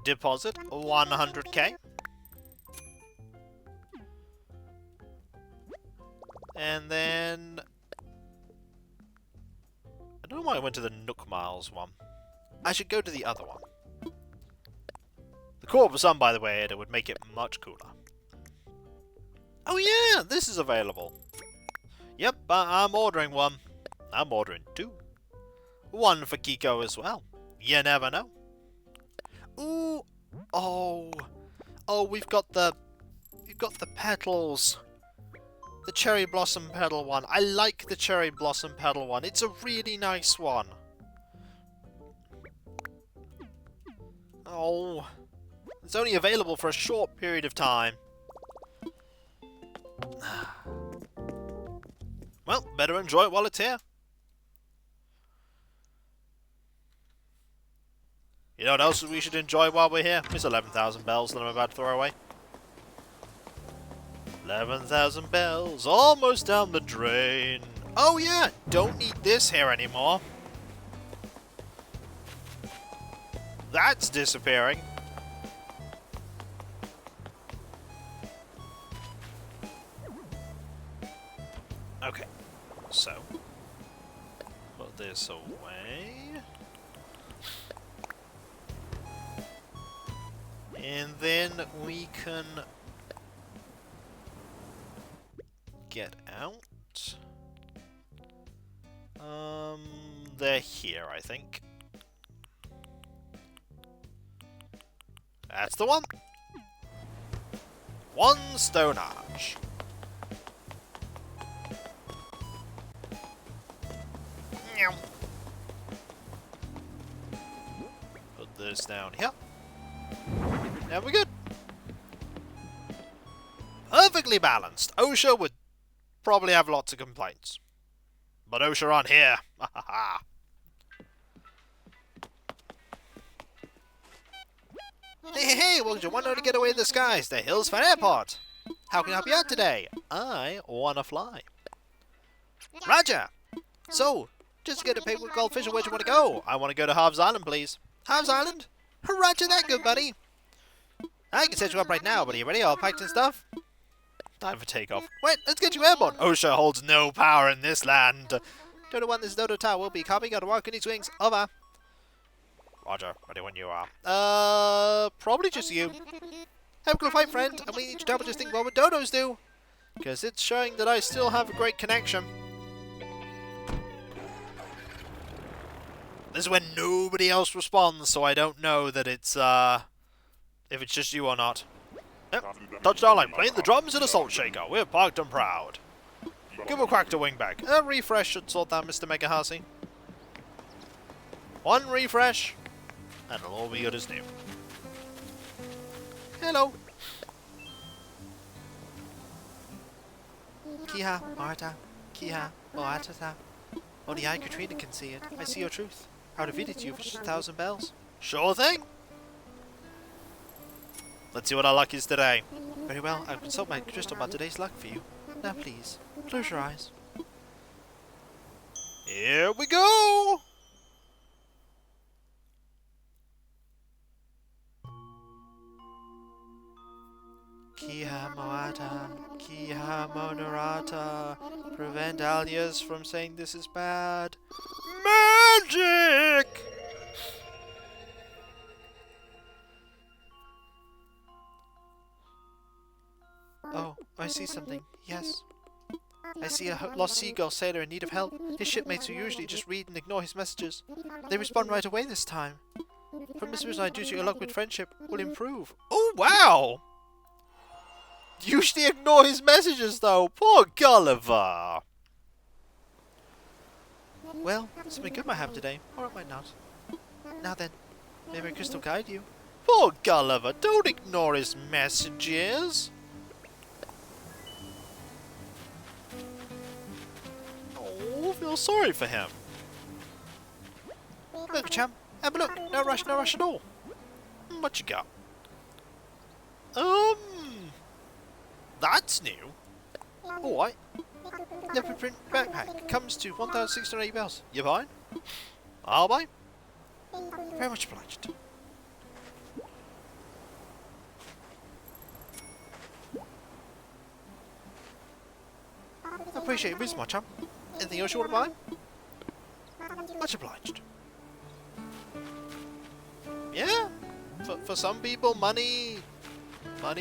Deposit 100k. And then I don't know why I went to the Nook Miles one. I should go to the other one. The core of some, by the way, it would make it much cooler. Oh yeah, this is available. Yep, I'm ordering one. I'm ordering 2. 1 for Kiko as well. You never know. Ooh, oh, we've got the petals. The cherry blossom petal one. I like the cherry blossom petal one. It's a really nice one. Oh, it's only available for a short period of time. Well, better enjoy it while it's here. You know what else we should enjoy while we're here? It's 11,000 bells that I'm about to throw away. 11,000 bells, almost down the drain. Oh yeah, don't need this here anymore. That's disappearing. Okay, so put this away. And then we can get out. They're here, I think. That's the one. 1 stone arch. Meow. Put this down here. Now we're good. Perfectly balanced. OSHA would probably have lots of complaints. But OSHA aren't here. Ha ha ha. Hey, welcome to 1 to get away in the skies, the Hills Fan Airport. How can I help you out today? I wanna fly. Roger. So, just to get a paper with goldfish, where'd you want to go? I want to go to Harv's Island, please. Harv's Island? Roger that, good buddy. I can set you up right now, but are you ready? All packed and stuff? Time for takeoff. Wait, let's get you airborne. OSHA holds no power in this land. Dodo 1, this is Dodo Tower. Will be copy. Got to walk in its wings. Over. Roger, ready when you are. Probably just you. Have a good fight, friend. And we need to double just think what would Dodos do. Because it's showing that I still have a great connection. This is when nobody else responds, so I don't know that it's, if it's just you or not. Yep. Touchdown line, playing the drums in a salt shaker. We're parked and proud. Give a crack to wingback. A refresh should sort that, Mr. Megahasi. 1 refresh, and it'll all be good as new. Hello. Kiha, Marta, Kiha, Moatata. Only I, Katrina, can see it. I see your truth. How to feed it to you for just 1,000 bells. Sure thing. Let's see what our luck is today. Very well, I'll consult my crystal about today's luck for you. Now please, close your eyes. Here we go! Kiha Moata, Kiha Monarata. Prevent Alias from saying this is bad. Magic! Oh, I see something. Yes. I see a lost seagull sailor in need of help. His shipmates who usually just read and ignore his messages. They respond right away this time. From this vision I do to your luck with friendship will improve. Oh, wow! Usually ignore his messages though. Poor Gulliver. Well, something good might happen today, or it might not. Now then, may my crystal guide you. Poor Gulliver, don't ignore his messages. Oh, I feel sorry for him. Look, champ, have a look. No rush at all. What you got? That's new. Alright. Leopard print backpack comes to 1,680 bells. You buying? I'll buy. Very much obliged. I appreciate your wisdom, my chum. Anything else you want to buy? Much obliged. Yeah, for some people, money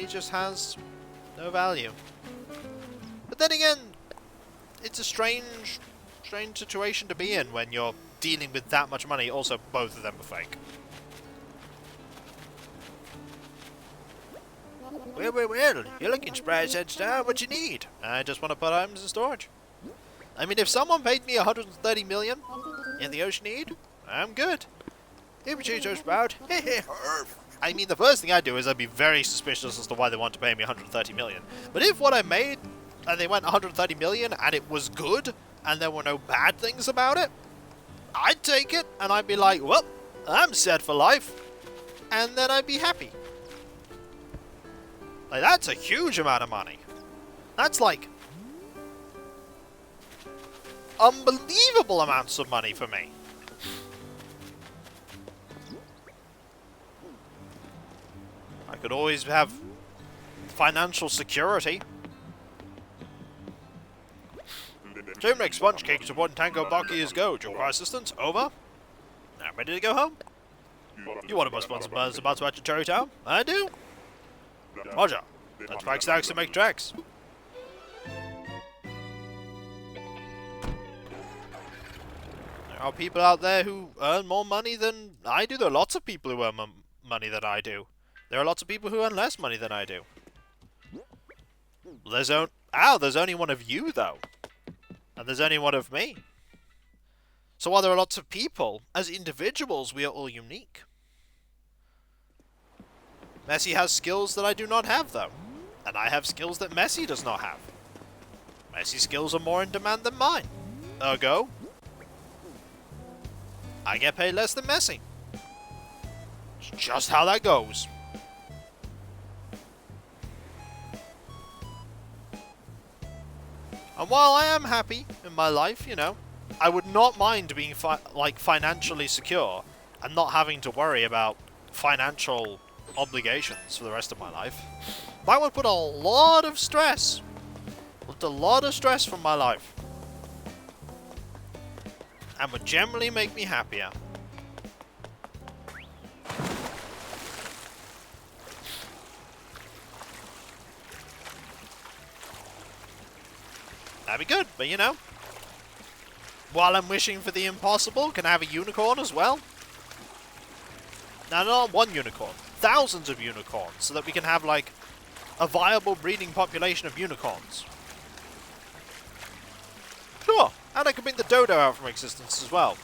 just has no value. But then again, it's a strange situation to be in when you're dealing with that much money. Also, both of them are fake. Well, you're looking surprised, heads down. What you need? I just want to put items in storage. I mean, if someone paid me 130 million in the ocean need, I'm good. If you change those about, I mean, the first thing I'd do is I'd be very suspicious as to why they want to pay me 130 million. But if what I made, and they went 130 million, and it was good, and there were no bad things about it, I'd take it, and I'd be like, well, I'm set for life. And then I'd be happy. Like, that's a huge amount of money. That's like unbelievable amounts of money for me. I could always have financial security. Team next Sponge Cake supporting Tango Baki is go. Do you require assistance? Over. Now ready to go home? You want to bus sponsored birds about to at Cherry Town? I do. Roger. Let's pack stacks to make tracks. There are people out there who earn more money than I do. There are lots of people who earn money than I do. There are lots of people who earn less money than I do. There's only one of you, though. And there's only one of me. So while there are lots of people, as individuals, we are all unique. Messi has skills that I do not have, though. And I have skills that Messi does not have. Messi's skills are more in demand than mine. Ergo, I get paid less than Messi. It's just how that goes. And while I am happy in my life, you know, I would not mind being financially secure and not having to worry about financial obligations for the rest of my life. That would put a lot of stress. Put a lot of stress from my life. And would generally make me happier. That'd be good, but you know, while I'm wishing for the impossible, can I have a unicorn as well? Now, not one unicorn, thousands of unicorns, so that we can have, like, a viable breeding population of unicorns. Sure, and I can bring the dodo out from existence as well.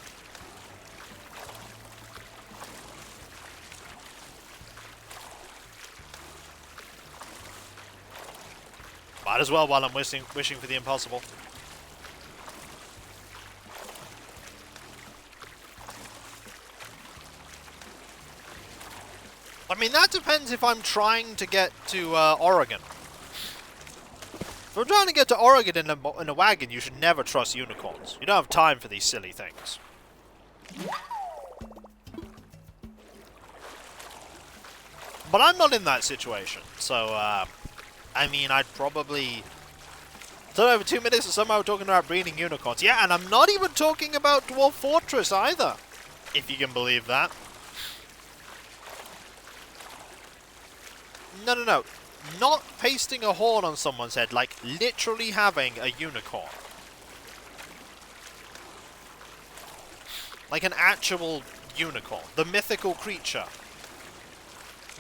Might as well while I'm wishing for the impossible. I mean, that depends if I'm trying to get to Oregon. If I'm trying to get to Oregon in a wagon, you should never trust unicorns. You don't have time for these silly things. But I'm not in that situation, so, I mean, I'd probably... So over 2 minutes or somehow we're talking about breeding unicorns. Yeah, and I'm not even talking about Dwarf Fortress either, if you can believe that. No. Not pasting a horn on someone's head, like literally having a unicorn. Like an actual unicorn. The mythical creature.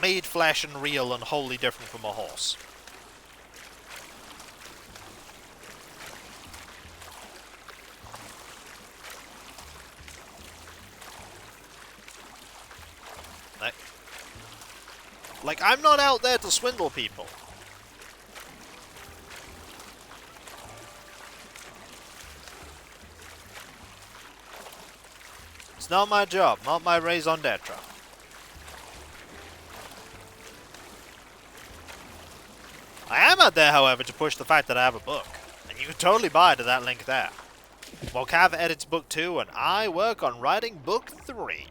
Made flesh and real and wholly different from a horse. Like, I'm not out there to swindle people. It's not my job, not my raison d'etre. I am out there, however, to push the fact that I have a book. And you can totally buy to that link there. While Cav edits book 2 and I work on writing book 3.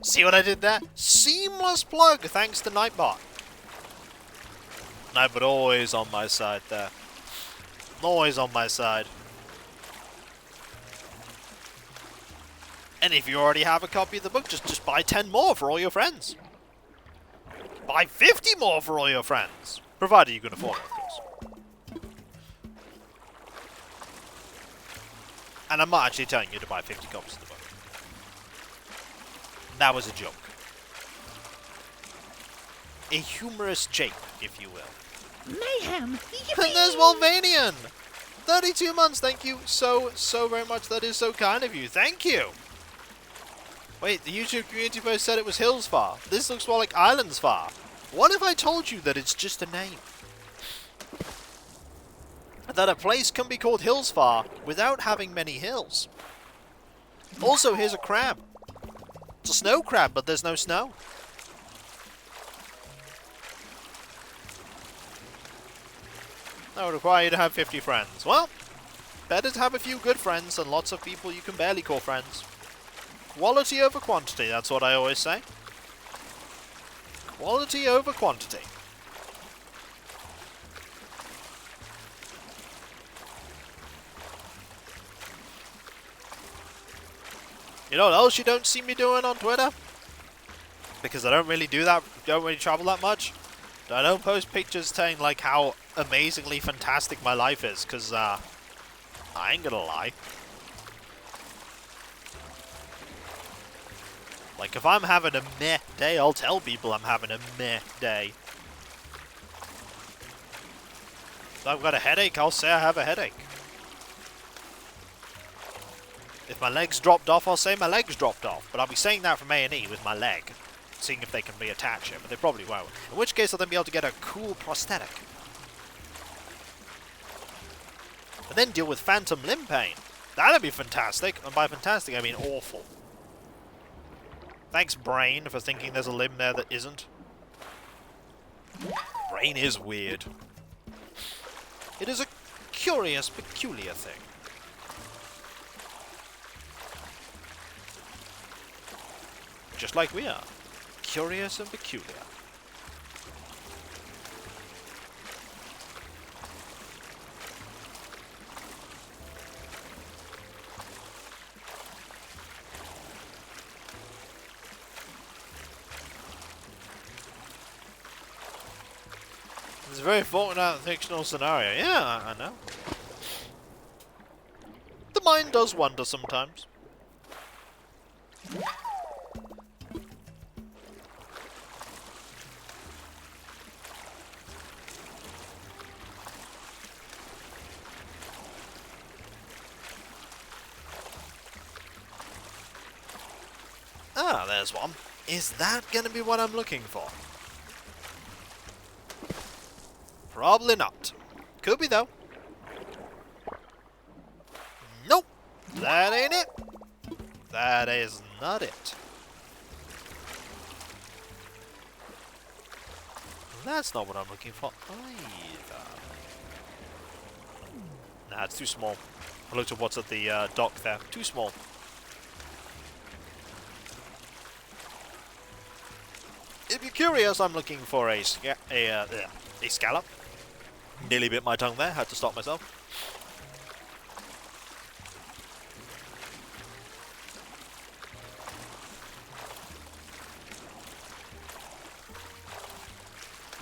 See what I did there? Seamless plug thanks to Nightbot. Nightbot always on my side there. Always on my side. And if you already have a copy of the book, just buy 10 more for all your friends. Buy 50 more for all your friends. Provided you can afford it, of course. And I'm not actually telling you to buy 50 copies of the book. That was a joke. A humorous jape, if you will. Mayhem! And there's Wolvanian! 32 months, thank you so very much. That is so kind of you. Thank you! Wait, the YouTube community post said it was Hillsfar. This looks more like Islandsfar. What if I told you that it's just a name? That a place can be called Hillsfar without having many hills. Also, here's a crab. It's a snow crab, but there's no snow. That would require you to have 50 friends. Well, better to have a few good friends than lots of people you can barely call friends. Quality over quantity, that's what I always say. Quality over quantity. You know what else you don't see me doing on Twitter? Because I don't really do that, don't really travel that much. I don't post pictures saying like how amazingly fantastic my life is, because I ain't gonna lie. Like, if I'm having a meh day, I'll tell people I'm having a meh day. If I've got a headache, I'll say I have a headache. If my legs dropped off, I'll say my legs dropped off. But I'll be saying that from A&E with my leg. Seeing if they can reattach it, but they probably won't. In which case, I'll then be able to get a cool prosthetic. And then deal with phantom limb pain. That'd be fantastic. And by fantastic, I mean awful. Thanks, Brain, for thinking there's a limb there that isn't. Brain is weird. It is a curious, peculiar thing. Just like we are. Curious and peculiar. It's a very fortunate fictional scenario. Yeah, I know. The mind does wonder sometimes. Ah, there's one. Is that going to be what I'm looking for? Probably not. Could be, though. Nope. That ain't it. That is not it. That's not what I'm looking for either. Nah, it's too small. I looked at what's at the dock there. Too small. If you're curious, I'm looking for a scallop. Nearly bit my tongue there, had to stop myself.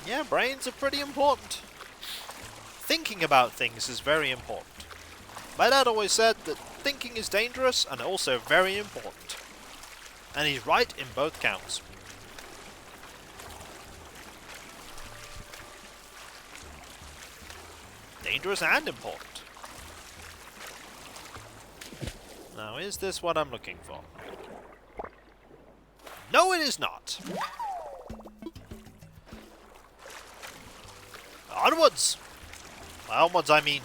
Yeah, brains are pretty important. Thinking about things is very important. My dad always said that thinking is dangerous and also very important. And he's right in both counts. Dangerous and important. Now, is this what I'm looking for? No, it is not. Onwards! By onwards, I mean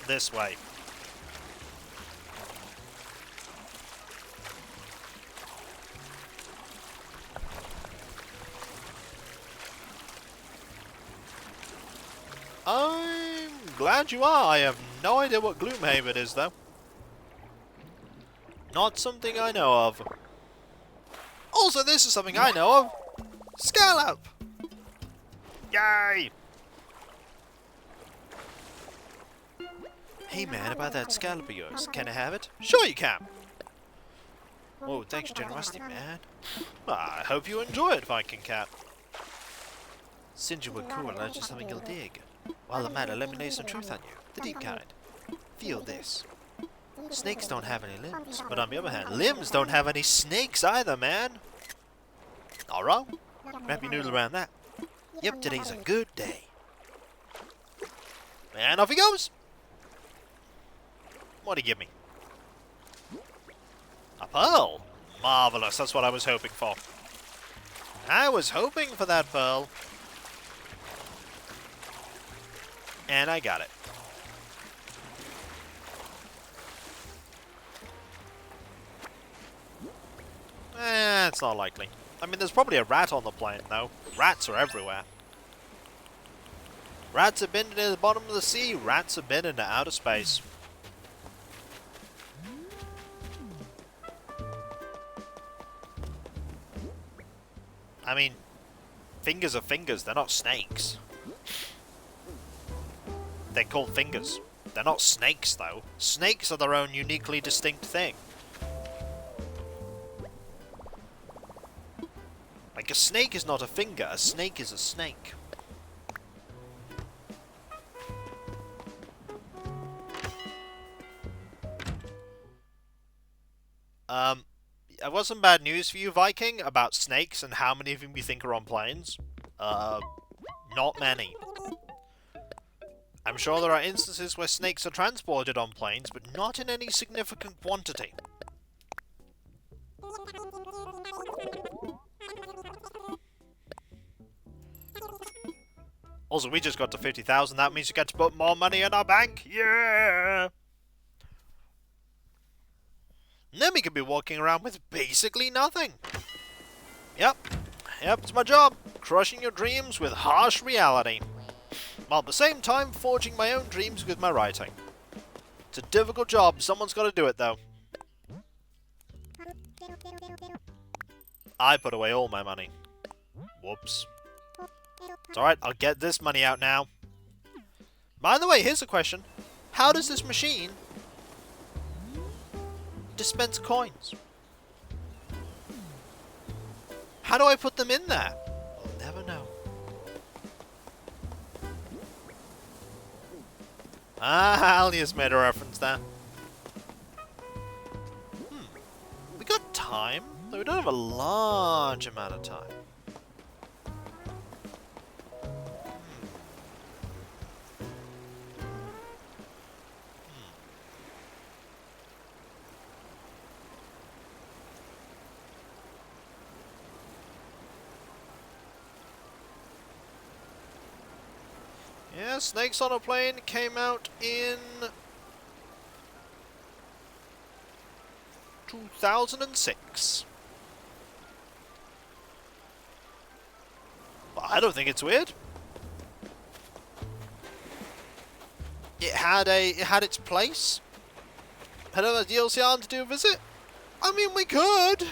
this way. I'm glad you are. I have no idea what Gloomhaven is, though. Not something I know of. Also, this is something I know of. Scallop! Yay! Hey man, about that scallop of yours. Can I have it? Sure you can! Oh, thanks generosity, man. Well, I hope you enjoy it, Viking Cat. Since you were cool, I'll just something you'll dig. While I'm at it, let me lay some truth on you. The deep kind. Feel this. Snakes don't have any limbs, but on the other hand, limbs don't have any snakes either, man. All wrong. Wrap your noodle around that. Yep, today's a good day. And off he goes. What'd he give me? A pearl. Marvelous. That's what I was hoping for. I was hoping for that pearl. And I got it. It's not likely. I mean, there's probably a rat on the plane, though. Rats are everywhere. Rats have been to the bottom of the sea. Rats have been into outer space. I mean, fingers are fingers. They're not snakes. They're called fingers. They're not snakes, though. Snakes are their own uniquely distinct thing. Like, a snake is not a finger. A snake is a snake. I've got some bad news for you, Viking, about snakes and how many of them you think are on planes. Not many. I'm sure there are instances where snakes are transported on planes, but not in any significant quantity. Also, we just got to 50,000. That means you get to put more money in our bank. Yeah! And then we could be walking around with basically nothing. Yep, it's my job. Crushing your dreams with harsh reality. While at the same time forging my own dreams with my writing. It's a difficult job. Someone's got to do it, though. I put away all my money. Whoops. It's alright, I'll get this money out now. By the way, here's a question. How does this machine dispense coins? How do I put them in there? We'll never know. Alias made a reference there. We got time, though we don't have a large amount of time. Yeah, Snakes on a Plane came out in 2006. But I don't think it's weird. It had its place. Had a DLC on to do a visit. I mean, we could.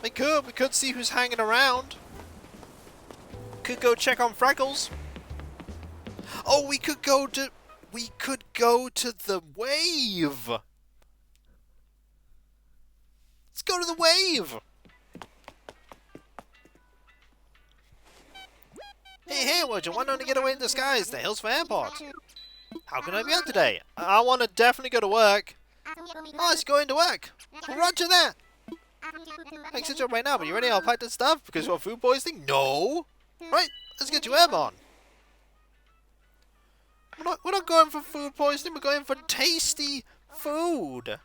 We could see who's hanging around. Could go check on Freckles. Oh, we could go to the wave. Let's go to the wave. Hey, would you want to get away in disguise to Hillsville Airport? How can I be out today? I want to definitely go to work. Oh, it's going to work. Roger that. I can sit you up right now, but you ready? I'll pack this stuff because you're food poisoning? No. Right, let's get you airborne. We're not going for food poisoning, we're going for tasty food.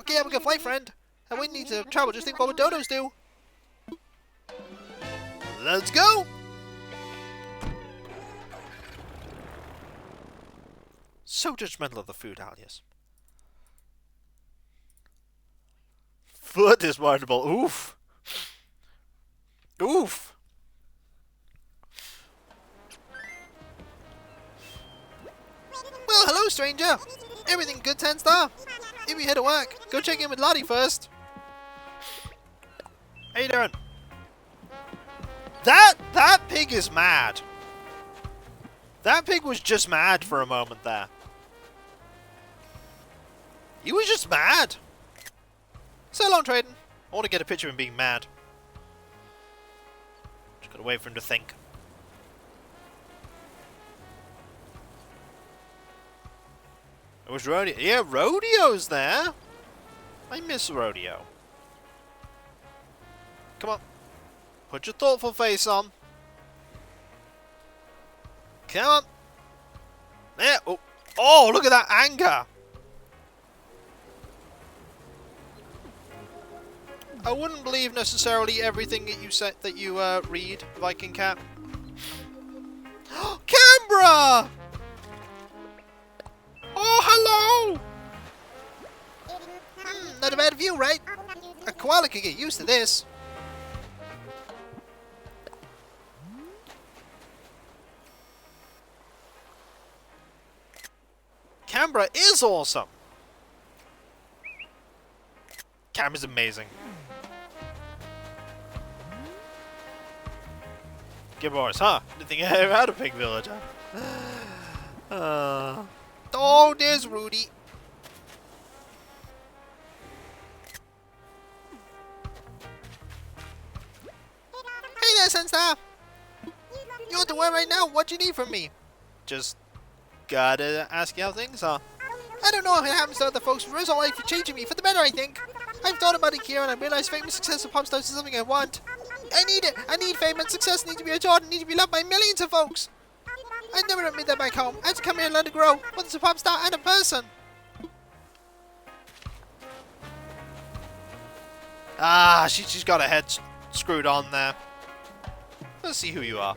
Okay, have a good flight, friend. And we need to travel, just think what dodos do. Let's go! So judgmental of the food, Alias. Foot is marketable. Oof. Oof. Oh, hello, stranger. Everything good, 10-star? If you head to work, go check in with Lottie first. How you doing? That pig is mad. That pig was just mad for a moment there. He was just mad. So long, trading. I want to get a picture of him being mad. Just gotta wait for him to think. It was rodeo. Yeah, rodeo's there. I miss rodeo. Come on. Put your thoughtful face on. Come on. There. Oh, oh, look at that anger. I wouldn't believe necessarily everything that you said that you read, Viking Cat. Canberra! Oh, hello! Not a bad view, right? A koala could get used to this. Canberra is awesome. Canberra's amazing. Good boys, huh? Didn't think I ever had a pig village, huh? Oh, there's Rudy. Hey there, Sensei. You want to work right now? What you need from me? Just gotta ask you how things are. I don't know if it happens to other folks, but it's all right for changing me for the better, I think. I've thought about it here, and I realized fame and success of pop stars is something I want. I need it. I need fame and success. Need to be adored and need to be loved by millions of folks. I never admit that back home. I had to come here and learn to grow, both as a pop star and a person. Ah, she's got her head screwed on there. Let's see who you are.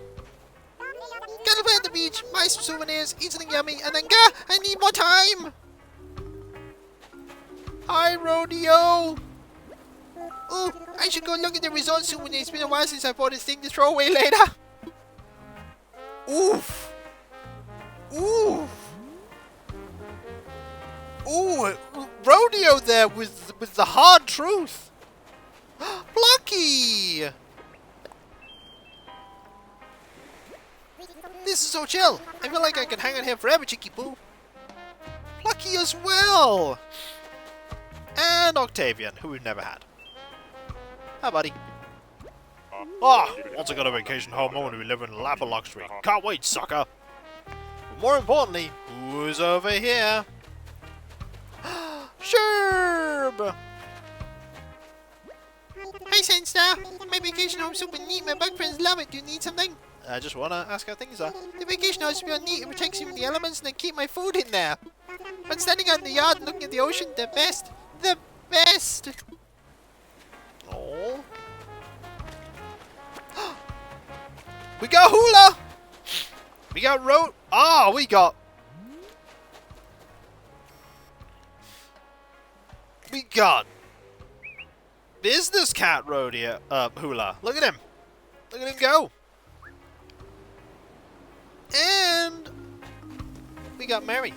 Gotta play at the beach, buy some souvenirs, eat something yummy, and then I need more time. Hi, Rodeo. Ooh, I should go look at the resort souvenirs. It's been a while since I bought this thing to throw away later. Oof. Oof. Ooh, Rodeo there with the hard truth. Plucky. This is so chill. I feel like I can hang out here forever, Chicky Boo. Plucky as well. And Octavian, who we've never had. Hi, buddy. Ah, once I got a vacation home, I want to be living in lap of luxury. Can't wait, sucker. But more importantly, who's over here? Sherb! Hi, Senstar. My vacation home's super neat. My bug friends love it. Do you need something? I just want to ask how things are. The vacation house is real neat. It protects you from the elements and I keep my food in there. But standing out in the yard and looking at the ocean, the best. The best. Oh. We got Hula. We got we got. We got Business Cat Rodeo Hula. Look at him. Look at him go. And we got Mary.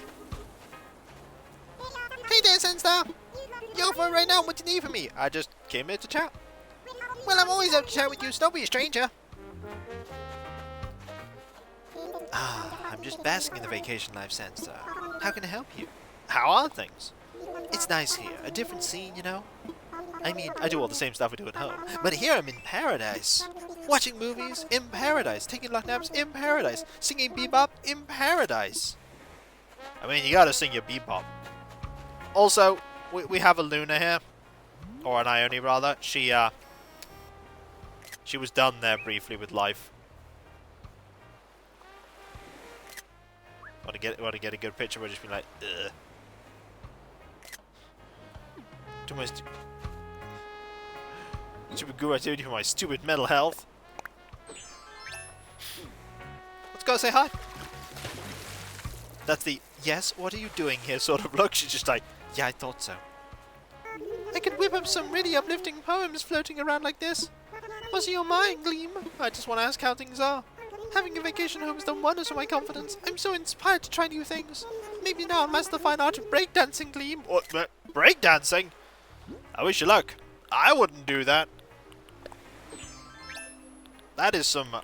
Hey there, Senstar. You're for right now. What do you need from me? I just came here to chat. Well, I'm always up to chat with you, so don't be a stranger. I'm just basking in the vacation life, Senstar. How can I help you? How are things? It's nice here. A different scene, you know? I mean, I do all the same stuff I do at home. But here I'm in paradise. Watching movies in paradise. Taking luck naps in paradise. Singing bebop in paradise. I mean, you gotta sing your bebop. Also, we have a Luna here. Or an Ione, rather. She was done there briefly with life. Want to get a good picture where just be like, ugh. Too much stupid guru activity for my stupid mental health. Let's go say hi. That's the yes, what are you doing here sort of look. She's just like, yeah, I thought so. I could whip up some really uplifting poems floating around like this. What's in your mind, Gleam? I just want to ask how things are. Having a vacation home has done wonders for my confidence. I'm so inspired to try new things. Maybe now I'll master the fine art of breakdancing, Gleam. What? Breakdancing? I wish you luck. I wouldn't do that. That is some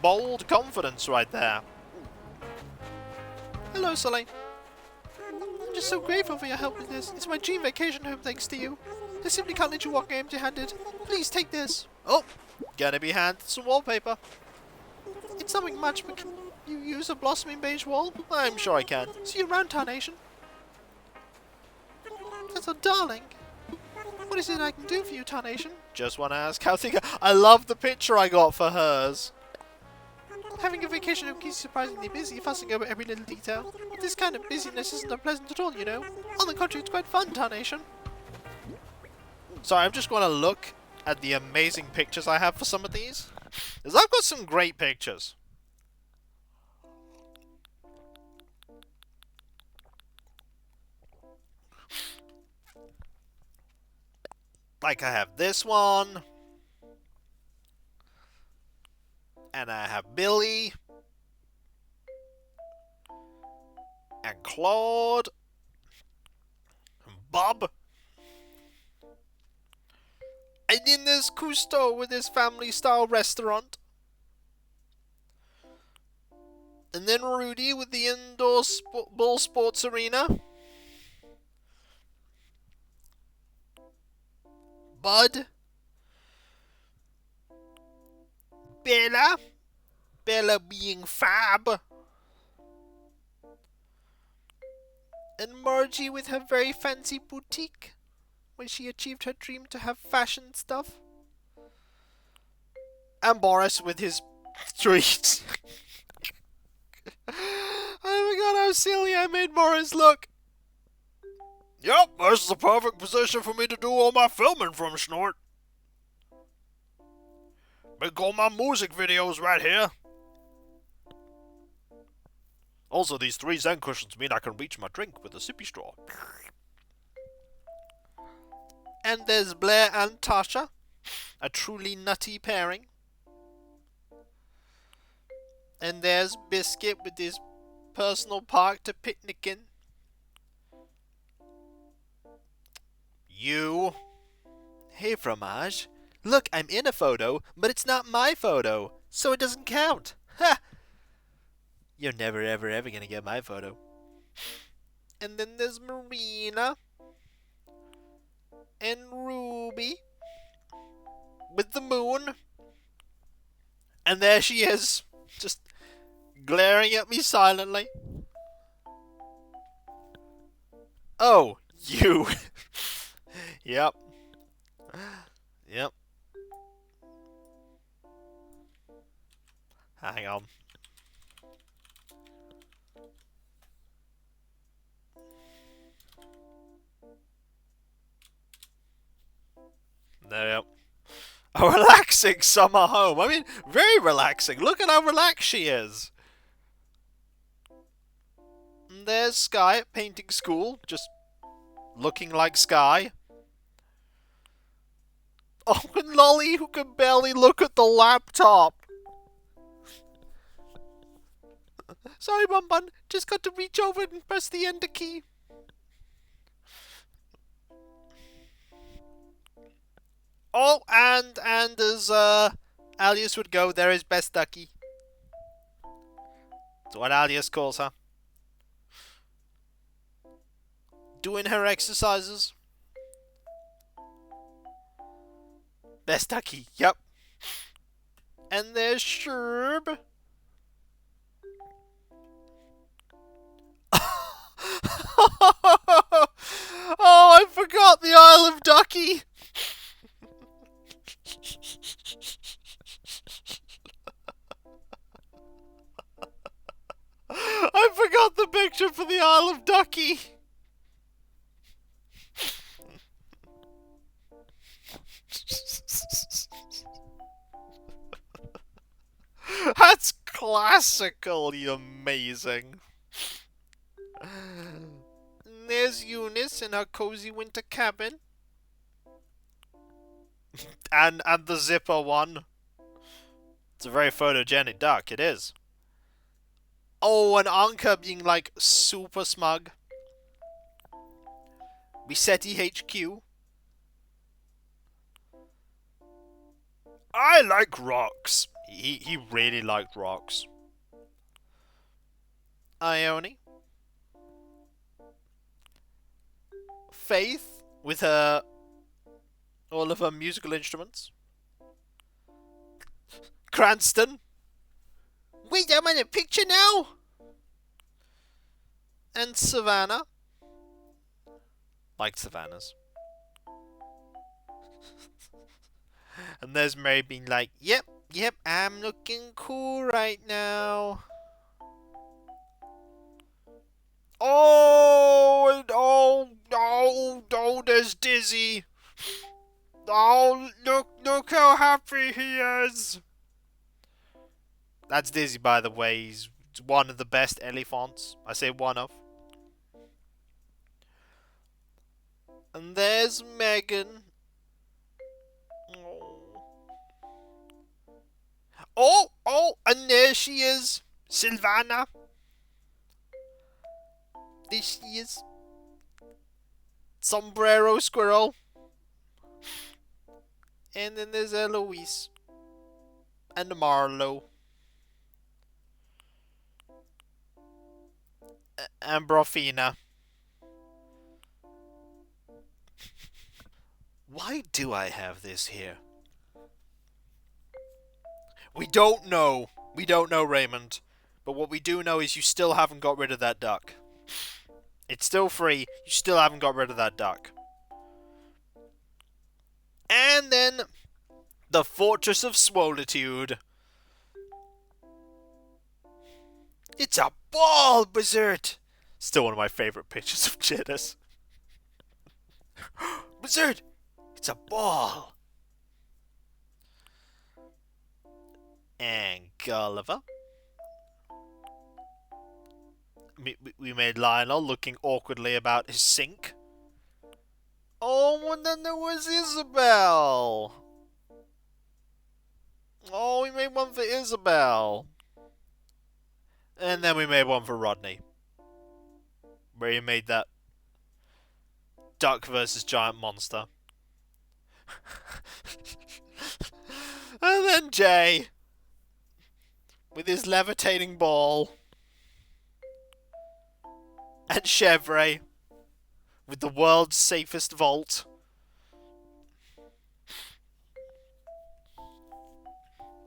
bold confidence right there. Hello, Soleil. I'm just so grateful for your help with this. It's my dream vacation home thanks to you. I simply can't let you walk away empty-handed. Please take this. Oh, gonna be handed some wallpaper. It's nothing much, but can you use a blossoming beige wall? I'm sure I can. See you around, Tarnation. That's a darling. What is it I can do for you, Tarnation? Just want to ask how things. I love the picture I got for hers. Having a vacation home keeps you surprisingly busy, fussing over every little detail. But this kind of busyness isn't unpleasant at all, you know. On the contrary, it's quite fun, Tarnation. Sorry, I'm just going to look at the amazing pictures I have for some of these. Because I've got some great pictures. Like I have this one. And I have Billy. And Claude. And Bob. And then there's Cousteau with his family-style restaurant. And then Rudy with the indoor ball sports arena. Bud. Bella. Bella being fab. And Margie with her very fancy boutique, where she achieved her dream to have fashion stuff. And Boris with his streets. I forgot how silly I made Boris look. Yep, this is the perfect position for me to do all my filming from, Snort. Make all my music videos right here. Also, these 3 Zen cushions mean I can reach my drink with a sippy straw. And there's Blair and Tasha, a truly nutty pairing. And there's Biscuit with his personal park to picnic in. You. Hey, Fromage. Look, I'm in a photo, but it's not my photo, so it doesn't count. Ha! You're never, ever, ever gonna get my photo. And then there's Marina. And Ruby. With the moon. And there she is. Just glaring at me silently. Oh, you. Yep. Yep. Hang on. There we go. A relaxing summer home. I mean, very relaxing. Look at how relaxed she is. And there's Sky at painting school, just looking like Sky. Oh, and Lolly, who can barely look at the laptop. Sorry, Bun Bun. Just got to reach over and press the enter key. Oh, and as Alias would go, there is Best Ducky. That's what Alias calls her. Doing her exercises. Best Ducky, yep. And there's Sherb. Oh, I forgot the Isle of Ducky. I forgot the picture for the Isle of Ducky. That's classically amazing. And there's Eunice in her cozy winter cabin. And the zipper one. It's a very photogenic duck, it is. Oh, and Anka being like super smug. Biseti HQ. I like rocks. He really liked rocks. Ione. Faith with her all of her musical instruments. Cranston. Wait, I'm in a picture now? And Savannah. Like Savannah's. And there's Mary being like, yep, I'm looking cool right now. Oh, there's Dizzy. Oh, look how happy he is. That's Dizzy, by the way. He's one of the best elephants. I say one of. And there's Megan. Oh, and there she is. Silvana. There she is. Sombrero Squirrel. And then there's Eloise. And Marlo. And Brofina. Why do I have this here? We don't know. We don't know, Raymond. But what we do know is you still haven't got rid of that duck. It's still free. You still haven't got rid of that duck. And then the Fortress of Swolitude. It's a ball, Blizzard! Still one of my favourite pictures of Janice. Blizzard! It's a ball! And Gulliver. We made Lionel looking awkwardly about his sink. Oh, and then there was Isabel. Oh, we made one for Isabel. And then we made one for Rodney. Where he made that duck versus giant monster. And then Jay. With his levitating ball. And Chevre. With the world's safest vault.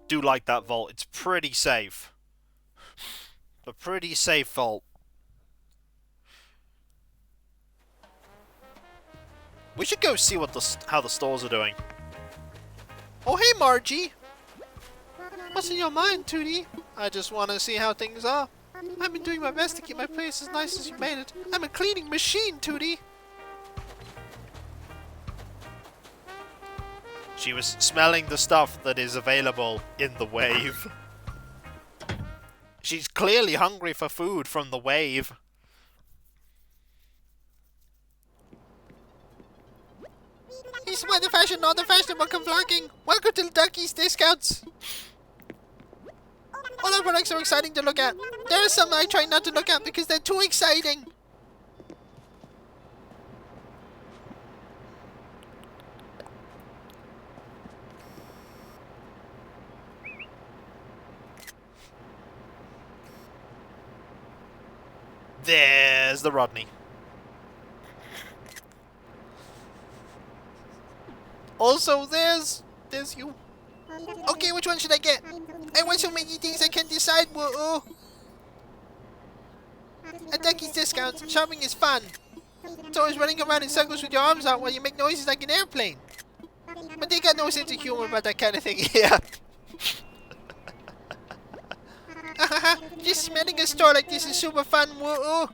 Do like that vault. It's pretty safe. A pretty safe vault. We should go see what how the stores are doing. Oh, hey, Margie. What's in your mind, Tootie? I just want to see how things are. I've been doing my best to keep my place as nice as you made it. I'm a cleaning machine, Tootie. She was smelling the stuff that is available in the wave. She's clearly hungry for food from the wave. He's by the fashion, not the fashionable flocking. Welcome to the Ducky's Discounts. All our products are exciting to look at. There are some I try not to look at because they're too exciting. There's the Rodney. Also, there's you. Okay, which one should I get? I want so many things I can't decide. Whoa. At Ducky's Discounts, shopping is fun. It's always running around in circles with your arms out while you make noises like an airplane. But they got no sense of humor about that kind of thing. Yeah. Just smelling a store like this is super fun. Whoa.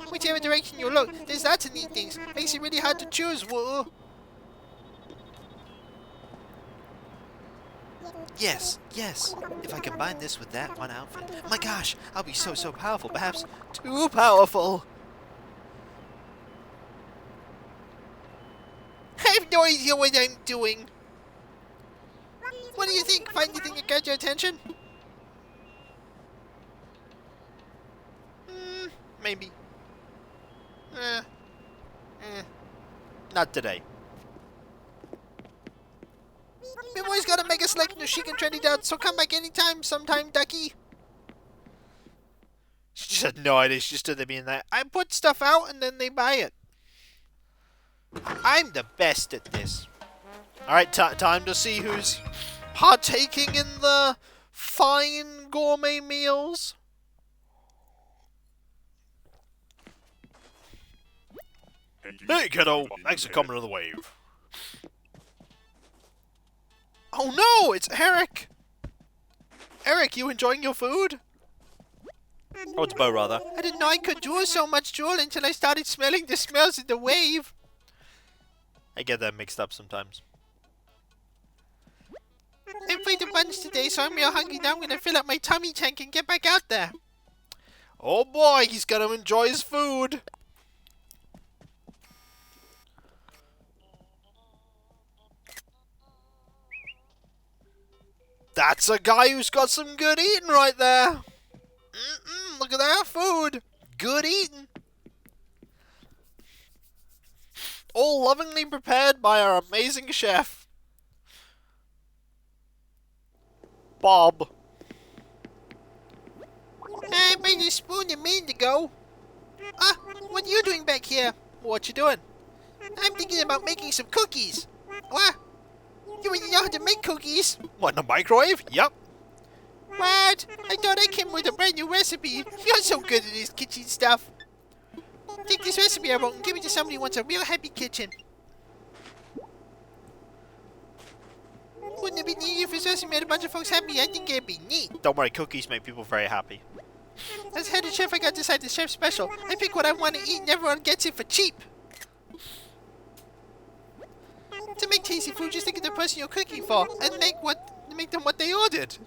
Whichever direction you look, there's lots of neat things. Makes it really hard to choose. Whoa. Yes. If I combine this with that one outfit, oh my gosh, I'll be so powerful. Perhaps too powerful. I have no idea what I'm doing. What do you think? Find anything that got your attention? Maybe. Not today. We've always got to make us like new chic and trendy duds, so come back anytime, sometime, ducky. She just had no idea. She just stood there being like, I put stuff out and then they buy it. I'm the best at this. Alright, time to see who's partaking in the fine gourmet meals. Hey, kiddo. Thanks for coming to the wave. Oh no, it's Eric. Eric, you enjoying your food? Oh, it's Bo, rather. I didn't know I could do so much drool until I started smelling the smells in the wave. I get that mixed up sometimes. I played a bunch today, so I'm real hungry now. I'm gonna fill up my tummy tank and get back out there. Oh boy, he's gonna enjoy his food. That's a guy who's got some good eating right there. Look at that food. Good eating. All lovingly prepared by our amazing chef, Bob. I made a spoon a minute ago. What are you doing back here? What you doing? I'm thinking about making some cookies. What? You really know how to make cookies? What, in the microwave? Yep. What? I thought I came with a brand new recipe. You're so good at this kitchen stuff. Take this recipe I wrote and give it to somebody who wants a real happy kitchen. Wouldn't it be neat if this recipe made a bunch of folks happy? I think it'd be neat. Don't worry, cookies make people very happy. As head of chef, I got to decide the chef special. I pick what I want to eat and everyone gets it for cheap. To make tasty food, just think of the person you're cooking for and make them what they ordered.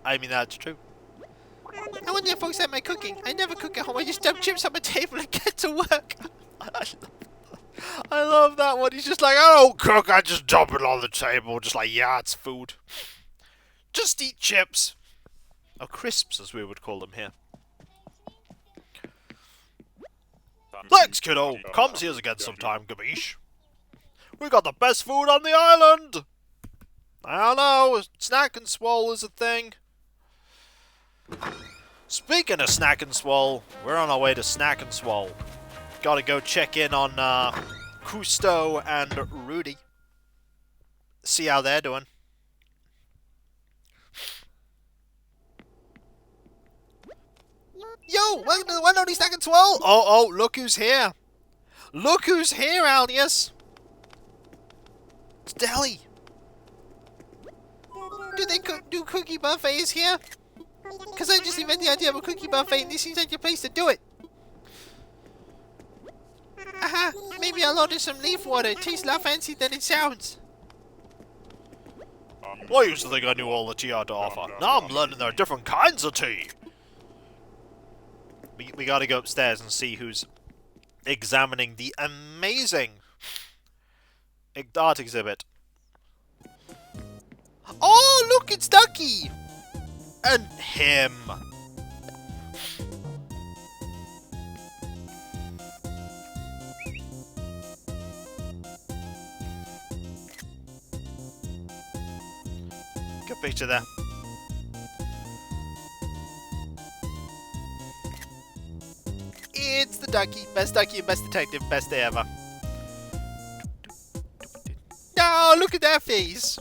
I mean, that's true. I wonder if folks like my cooking. I never cook at home. I just dump chips on my table and get to work. I love that one. He's just like, I don't cook, I just dump it on the table. Just like, yeah, it's food. Just eat chips. Or crisps, as we would call them here. Thanks, kiddo. Come see us again sometime, Gabish. We got the best food on the island. I don't know, snack and swole is a thing. Speaking of snack and swole, we're on our way to snack and swole. Gotta go check in on Cousteau and Rudy. See how they're doing. Yo, welcome to the one only snack and swole. Oh, look who's here. Look who's here, Alias. It's Deli. Do they do cookie buffets here? Because I just invented the idea of a cookie buffet and this seems like the place to do it. Maybe I'll order some leaf water. It tastes a lot fancier than it sounds. I used to think I knew all the tea had to offer. Now I'm learning there are different kinds of tea. We gotta go upstairs and see who's examining the amazing art exhibit. Oh, look, it's Ducky! And him. Good picture there. It's the Ducky and best detective, best day ever. Oh, look at that face!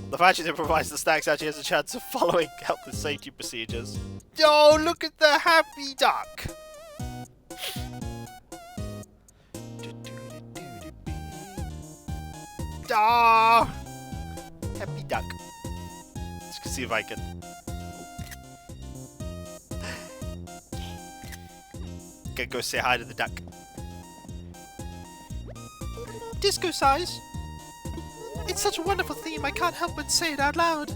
The fact that it provides the snacks actually has a chance of following health and safety procedures. Oh, look at the happy duck! Ah, happy duck. Let's see if I can. Gonna go say hi to the duck. Disco size. It's such a wonderful theme, I can't help but say it out loud.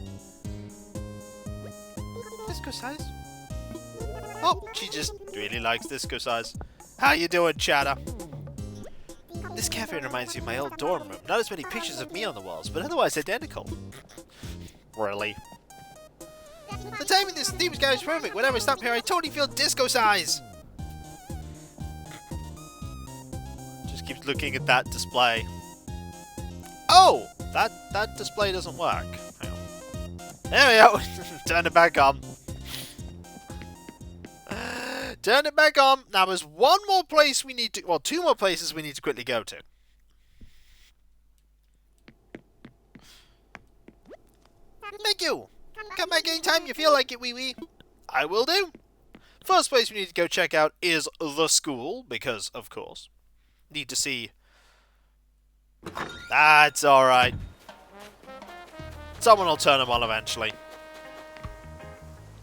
Disco size. Oh, she just really likes disco size. How you doing, Chatter? This cafe reminds me of my old dorm room. Not as many pictures of me on the walls, but otherwise identical. Really? The timing in this thieves' guy is perfect. Whenever I stop here, I totally feel disco size. Just keep looking at that display. Oh! That display doesn't work. Hang on. There we go! Turn it back on. Turn it back on. Now there's one more place we need to... Well, two more places we need to quickly go to. Thank you. Come back anytime you feel like it, wee-wee. I will do. First place we need to go check out is the school, because, of course, need to see... That's alright. Someone will turn them on eventually.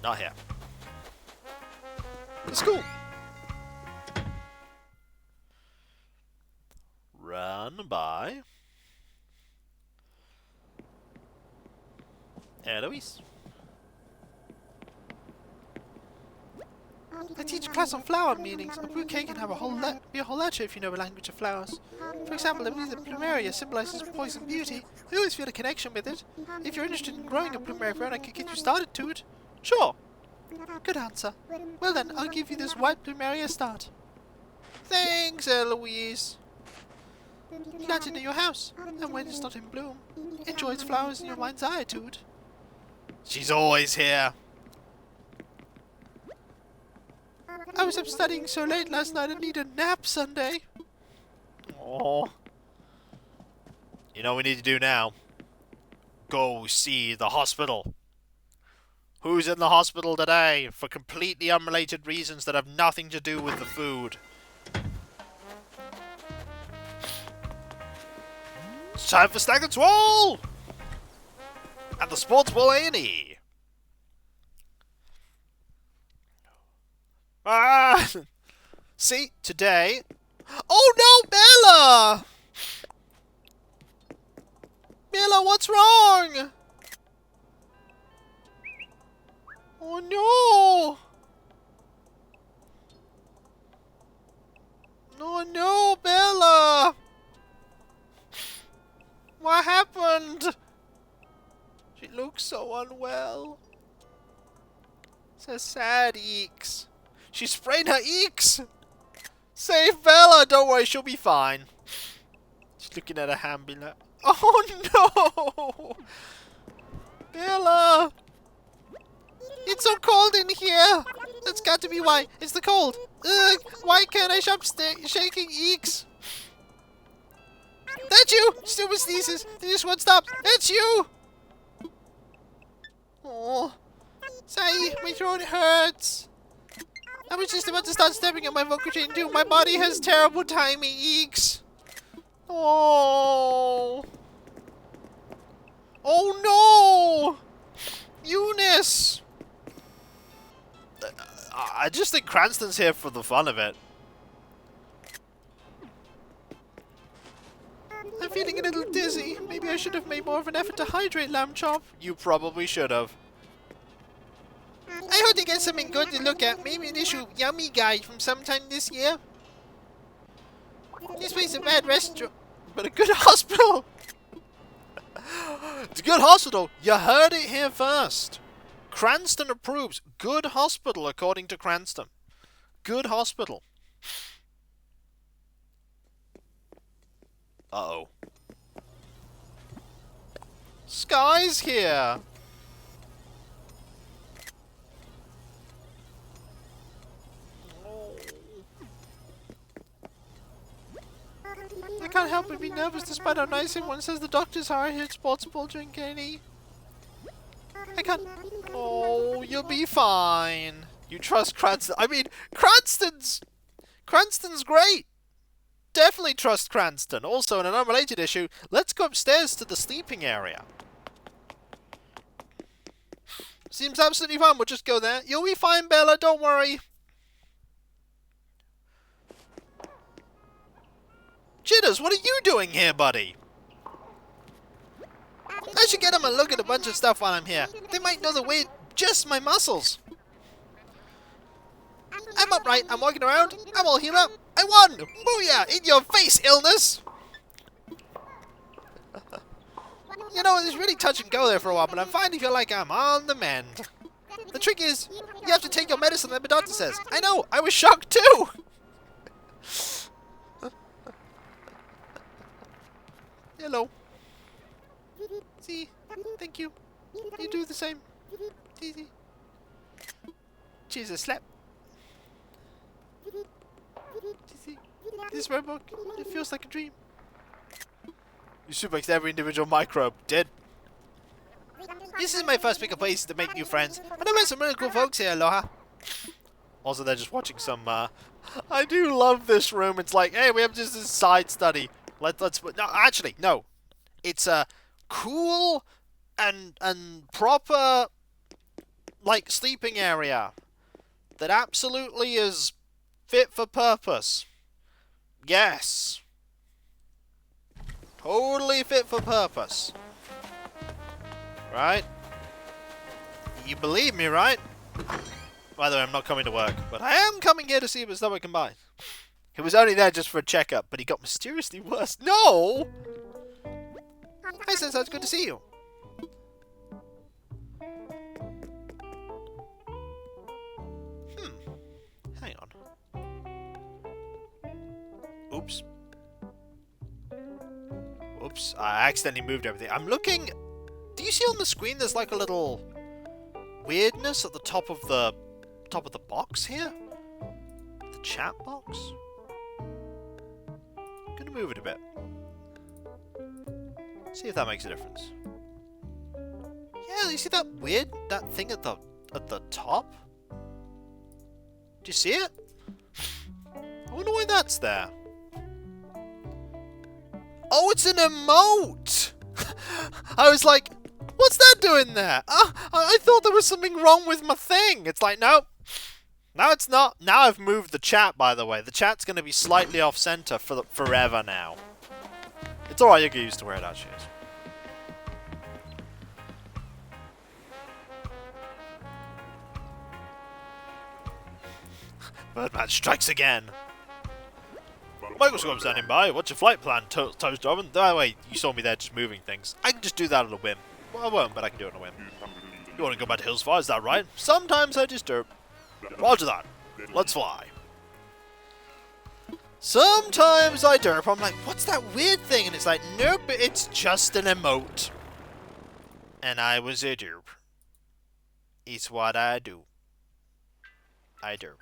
Not here. The school. Run by Eloise. I teach a class on flower meanings. A bouquet can have be a whole lecture if you know the language of flowers. For example, I believe that plumeria symbolizes poison beauty. I always feel a connection with it. If you're interested in growing a plumeria fern, I could get you started to it. Sure. Good answer. Well then, I'll give you this white plumeria start. Thanks, Eloise. Glad to know your house, and when it's not in bloom, enjoy its flowers in your mind's eye, dude. She's always here. I was up studying so late last night I need a nap Sunday. Oh. You know what we need to do now? Go see the hospital. Who's in the hospital today for completely unrelated reasons that have nothing to do with the food? It's time for Staggered's Wall! And the Sports Ball A&E. Ah! See, today... Oh no, Bella! Bella, what's wrong? Oh no! No, Bella! What happened? She looks so unwell. So sad, Eeks. She sprained her eeks! Save Bella! Don't worry, she'll be fine. She's looking at her hand being like, oh no! Bella! It's so cold in here! That's got to be why. It's the cold. Ugh, why can't I stop shaking Eeks? That's you! Stupid sneezes. They just won't stop. That's you! Oh. Sorry, my throat hurts. I was just about to start stepping on my vocal chain too. My body has terrible timing, Eeks. Oh. Oh no! Eunice! I just think Cranston's here for the fun of it. I'm feeling a little dizzy. Maybe I should have made more of an effort to hydrate, Lamb Chop. You probably should have. I hope to get something good to look at. Maybe an issue of Yummy Guide from sometime this year. This place is a bad restaurant, but a good hospital. It's a good hospital. You heard it here first. Cranston approves. Good hospital, according to Cranston. Good hospital. Uh-oh. Sky's here. I can't help but be nervous despite how nice everyone says the doctors are here at Sports Ball Drink any. I can't... Oh, you'll be fine. You trust Cranston. I mean, Cranston's great. Definitely trust Cranston. Also, in an unrelated issue, let's go upstairs to the sleeping area. Seems absolutely fine. We'll just go there. You'll be fine, Bella. Don't worry. Jitters, what are you doing here, buddy? I should get them a look at a bunch of stuff while I'm here. They might know the way just my muscles. I'm upright. I'm walking around. I'm all healed up. I won! Booyah! In your face, illness! You know, it's really touch and go there for a while, but I'm finally feel like I'm on the mend. The trick is, you have to take your medicine like the doctor says. I know, I was shocked too! Hello. See, thank you. You do the same. Easy. Jesus, slap. See, this robot, it feels like a dream. You should make every individual microbe dead. This is my first pick of places to make new friends, but I met some really cool folks here, Aloha. Also, they're just watching some, I do love this room. It's like, hey, we have just this side study. Let's, no, actually, no. It's a cool and proper, like, sleeping area that absolutely is fit for purpose. Yes. Totally fit for purpose. Right? You believe me, right? By the way, I'm not coming to work, but I am coming here to see if there's stuff I can buy. He was only there just for a checkup, but he got mysteriously worse. No! Hi, Sensei, it's good to see you. Hang on. Oops. Oops, I accidentally moved everything. I'm looking... Do you see on the screen there's like a little weirdness at the top of the box here? The chat box? I'm gonna move it a bit. See if that makes a difference. Yeah, you see that thing at the top? Do you see it? I wonder why that's there. Oh, it's an emote! I was like, what's that doing there? I thought there was something wrong with my thing. It's like, nope. No, it's not. Now I've moved the chat, by the way. The chat's going to be slightly off-center for forever now. It's alright, you'll get used to where it actually is. Birdman strikes again. Microscope standing by. What's your flight plan, Toast Oven? By the way, you saw me there just moving things. I can just do that on a whim. Well, I won't, but I can do it on a whim. You want to go back to Hillsfire, is that right? Sometimes I just derp. Roger that. Let's fly. Sometimes I derp. I'm like, what's that weird thing? And it's like, nope, it's just an emote. And I was a derp. It's what I do. I derp.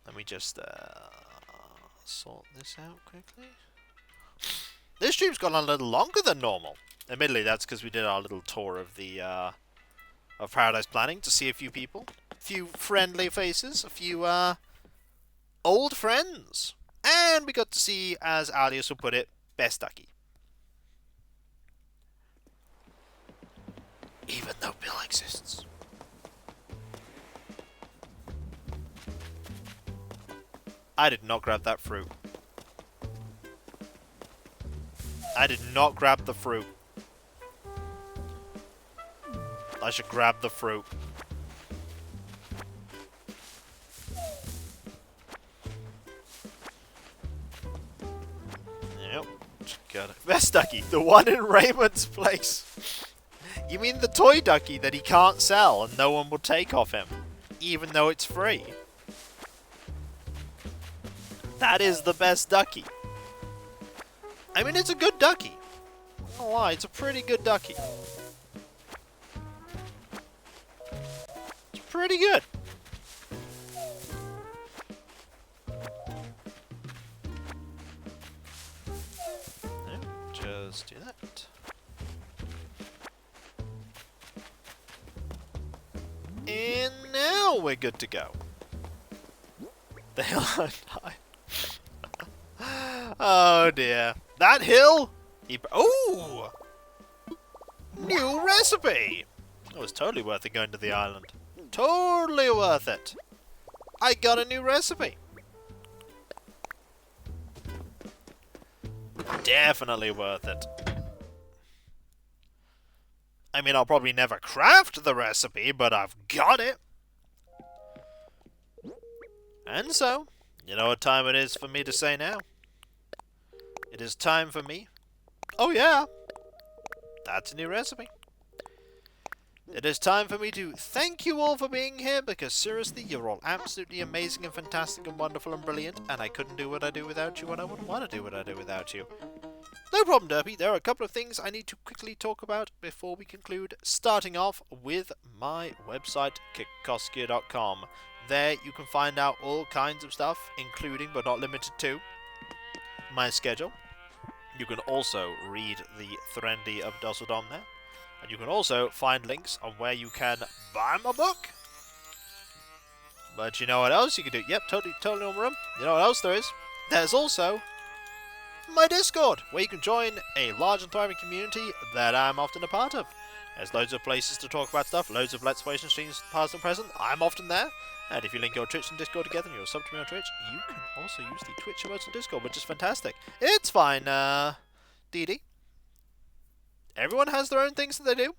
Let me just sort this out quickly. This stream's gone on a little longer than normal. Admittedly, that's because we did our little tour of the of Paradise Planning to see a few people, a few friendly faces, a few old friends, and we got to see, as Alias will put it, Best Ducky. Even though Bill exists. I did not grab that fruit. I did not grab the fruit. I should grab the fruit. Yep. Got it. Best Ducky, the one in Raymond's place. You mean the toy ducky that he can't sell and no one will take off him, even though it's free? That is the best ducky. I mean, it's a good ducky. I'm not gonna lie, it's a pretty good ducky. It's pretty good. Yeah, just do that. And now we're good to go. The hill I died. Oh dear. That hill? Oh! New recipe! It was totally worth it going to the island. Totally worth it. I got a new recipe. Definitely worth it. I mean, I'll probably never craft the recipe, but I've got it. And so, you know what time it is for me to say now? it is time for me. Oh yeah, that's a new recipe. It is time for me to thank you all for being here, because seriously, you're all absolutely amazing and fantastic and wonderful and brilliant, and I couldn't do what I do without you, and I wouldn't want to do what I do without you. No problem, Derpy. There are a couple of things I need to quickly talk about before we conclude, starting off with my website, Kikoskia.com. There you can find out all kinds of stuff, including but not limited to my schedule. You can also read the Threndy of Dusseldom there. And you can also find links on where you can buy my book. But you know what else you can do? Yep, totally on room. You know what else there is? There's also my Discord, where you can join a large and thriving community that I'm often a part of. There's loads of places to talk about stuff, loads of Let's Plays and streams, past and present. I'm often there. And if you link your Twitch and Discord together and you're sub to me on Twitch, you can also use the Twitch emotes on Discord, which is fantastic. It's fine, Dee Dee. Everyone has their own things that they do.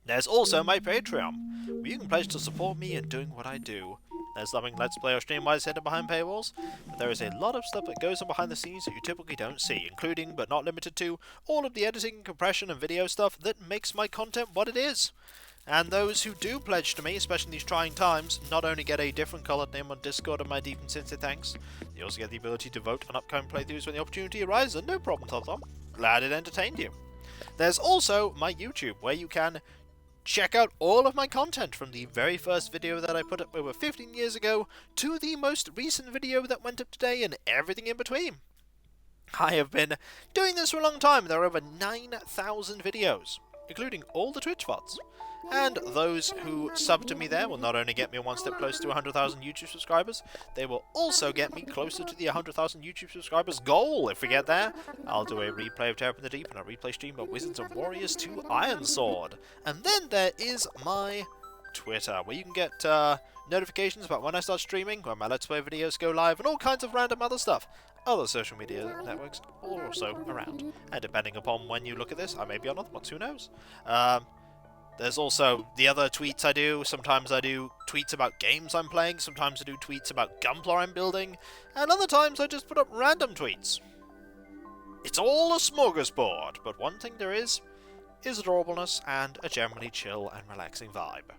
There's also my Patreon, where you can pledge to support me in doing what I do. There's nothing Let's Play or stream-wise hidden behind paywalls, but there is a lot of stuff that goes on behind the scenes that you typically don't see, including, but not limited to, all of the editing, compression, and video stuff that makes my content what it is. And those who do pledge to me, especially in these trying times, not only get a different coloured name on Discord and my deep and sincere thanks, they also get the ability to vote on upcoming playthroughs when the opportunity arises, and no problem, Tom. Glad it entertained you. There's also my YouTube, where you can check out all of my content from the very first video that I put up over 15 years ago to the most recent video that went up today and everything in between. I have been doing this for a long time. There are over 9,000 videos, including all the Twitch VODs. And those who sub to me there will not only get me one step closer to 100,000 YouTube subscribers, they will also get me closer to the 100,000 YouTube subscribers goal. If we get there, I'll do a replay of Terror in the Deep and a replay stream of Wizards and Warriors 2 Iron Sword. And then there is my Twitter, where you can get notifications about when I start streaming, when my Let's Play videos go live, and all kinds of random other stuff. Other social media networks are also around. And depending upon when you look at this, I may be on other ones, who knows? There's also the other tweets I do. Sometimes I do tweets about games I'm playing, sometimes I do tweets about Gunpla I'm building, and other times I just put up random tweets. It's all a smorgasbord, but one thing there is adorableness and a generally chill and relaxing vibe.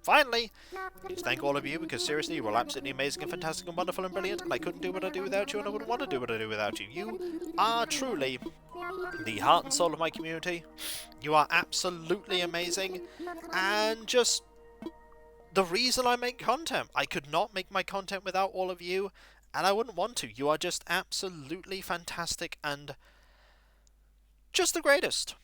Finally, I need to thank all of you, because seriously, you're all absolutely amazing and fantastic and wonderful and brilliant, and I couldn't do what I do without you, and I wouldn't want to do what I do without you. You are truly the heart and soul of my community. You are absolutely amazing, and just the reason I make content. I could not make my content without all of you, and I wouldn't want to. You are just absolutely fantastic and just the greatest.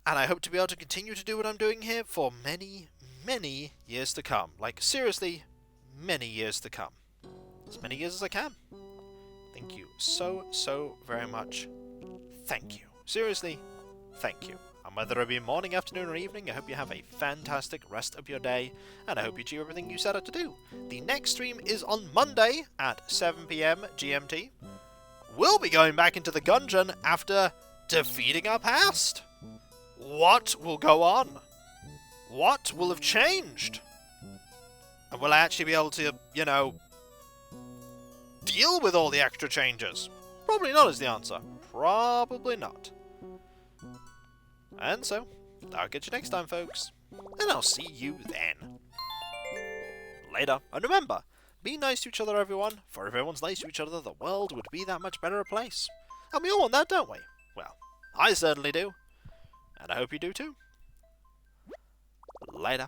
And I hope to be able to continue to do what I'm doing here for many, many years to come. Like, seriously, many years to come. As many years as I can. Thank you so very much. Thank you. Seriously, thank you. And whether it be morning, afternoon, or evening, I hope you have a fantastic rest of your day, and I hope you achieve everything you set out to do. The next stream is on Monday at 7 PM GMT. We'll be going back into the dungeon after defeating our past. What will go on? What will have changed? And will I actually be able to, you know, deal with all the extra changes? Probably not is the answer. Probably not. And so, I'll get you next time, folks. And I'll see you then. Later. And remember, be nice to each other, everyone. For if everyone's nice to each other, the world would be that much better a place. And we all want that, don't we? Well, I certainly do. And I hope you do too. Later.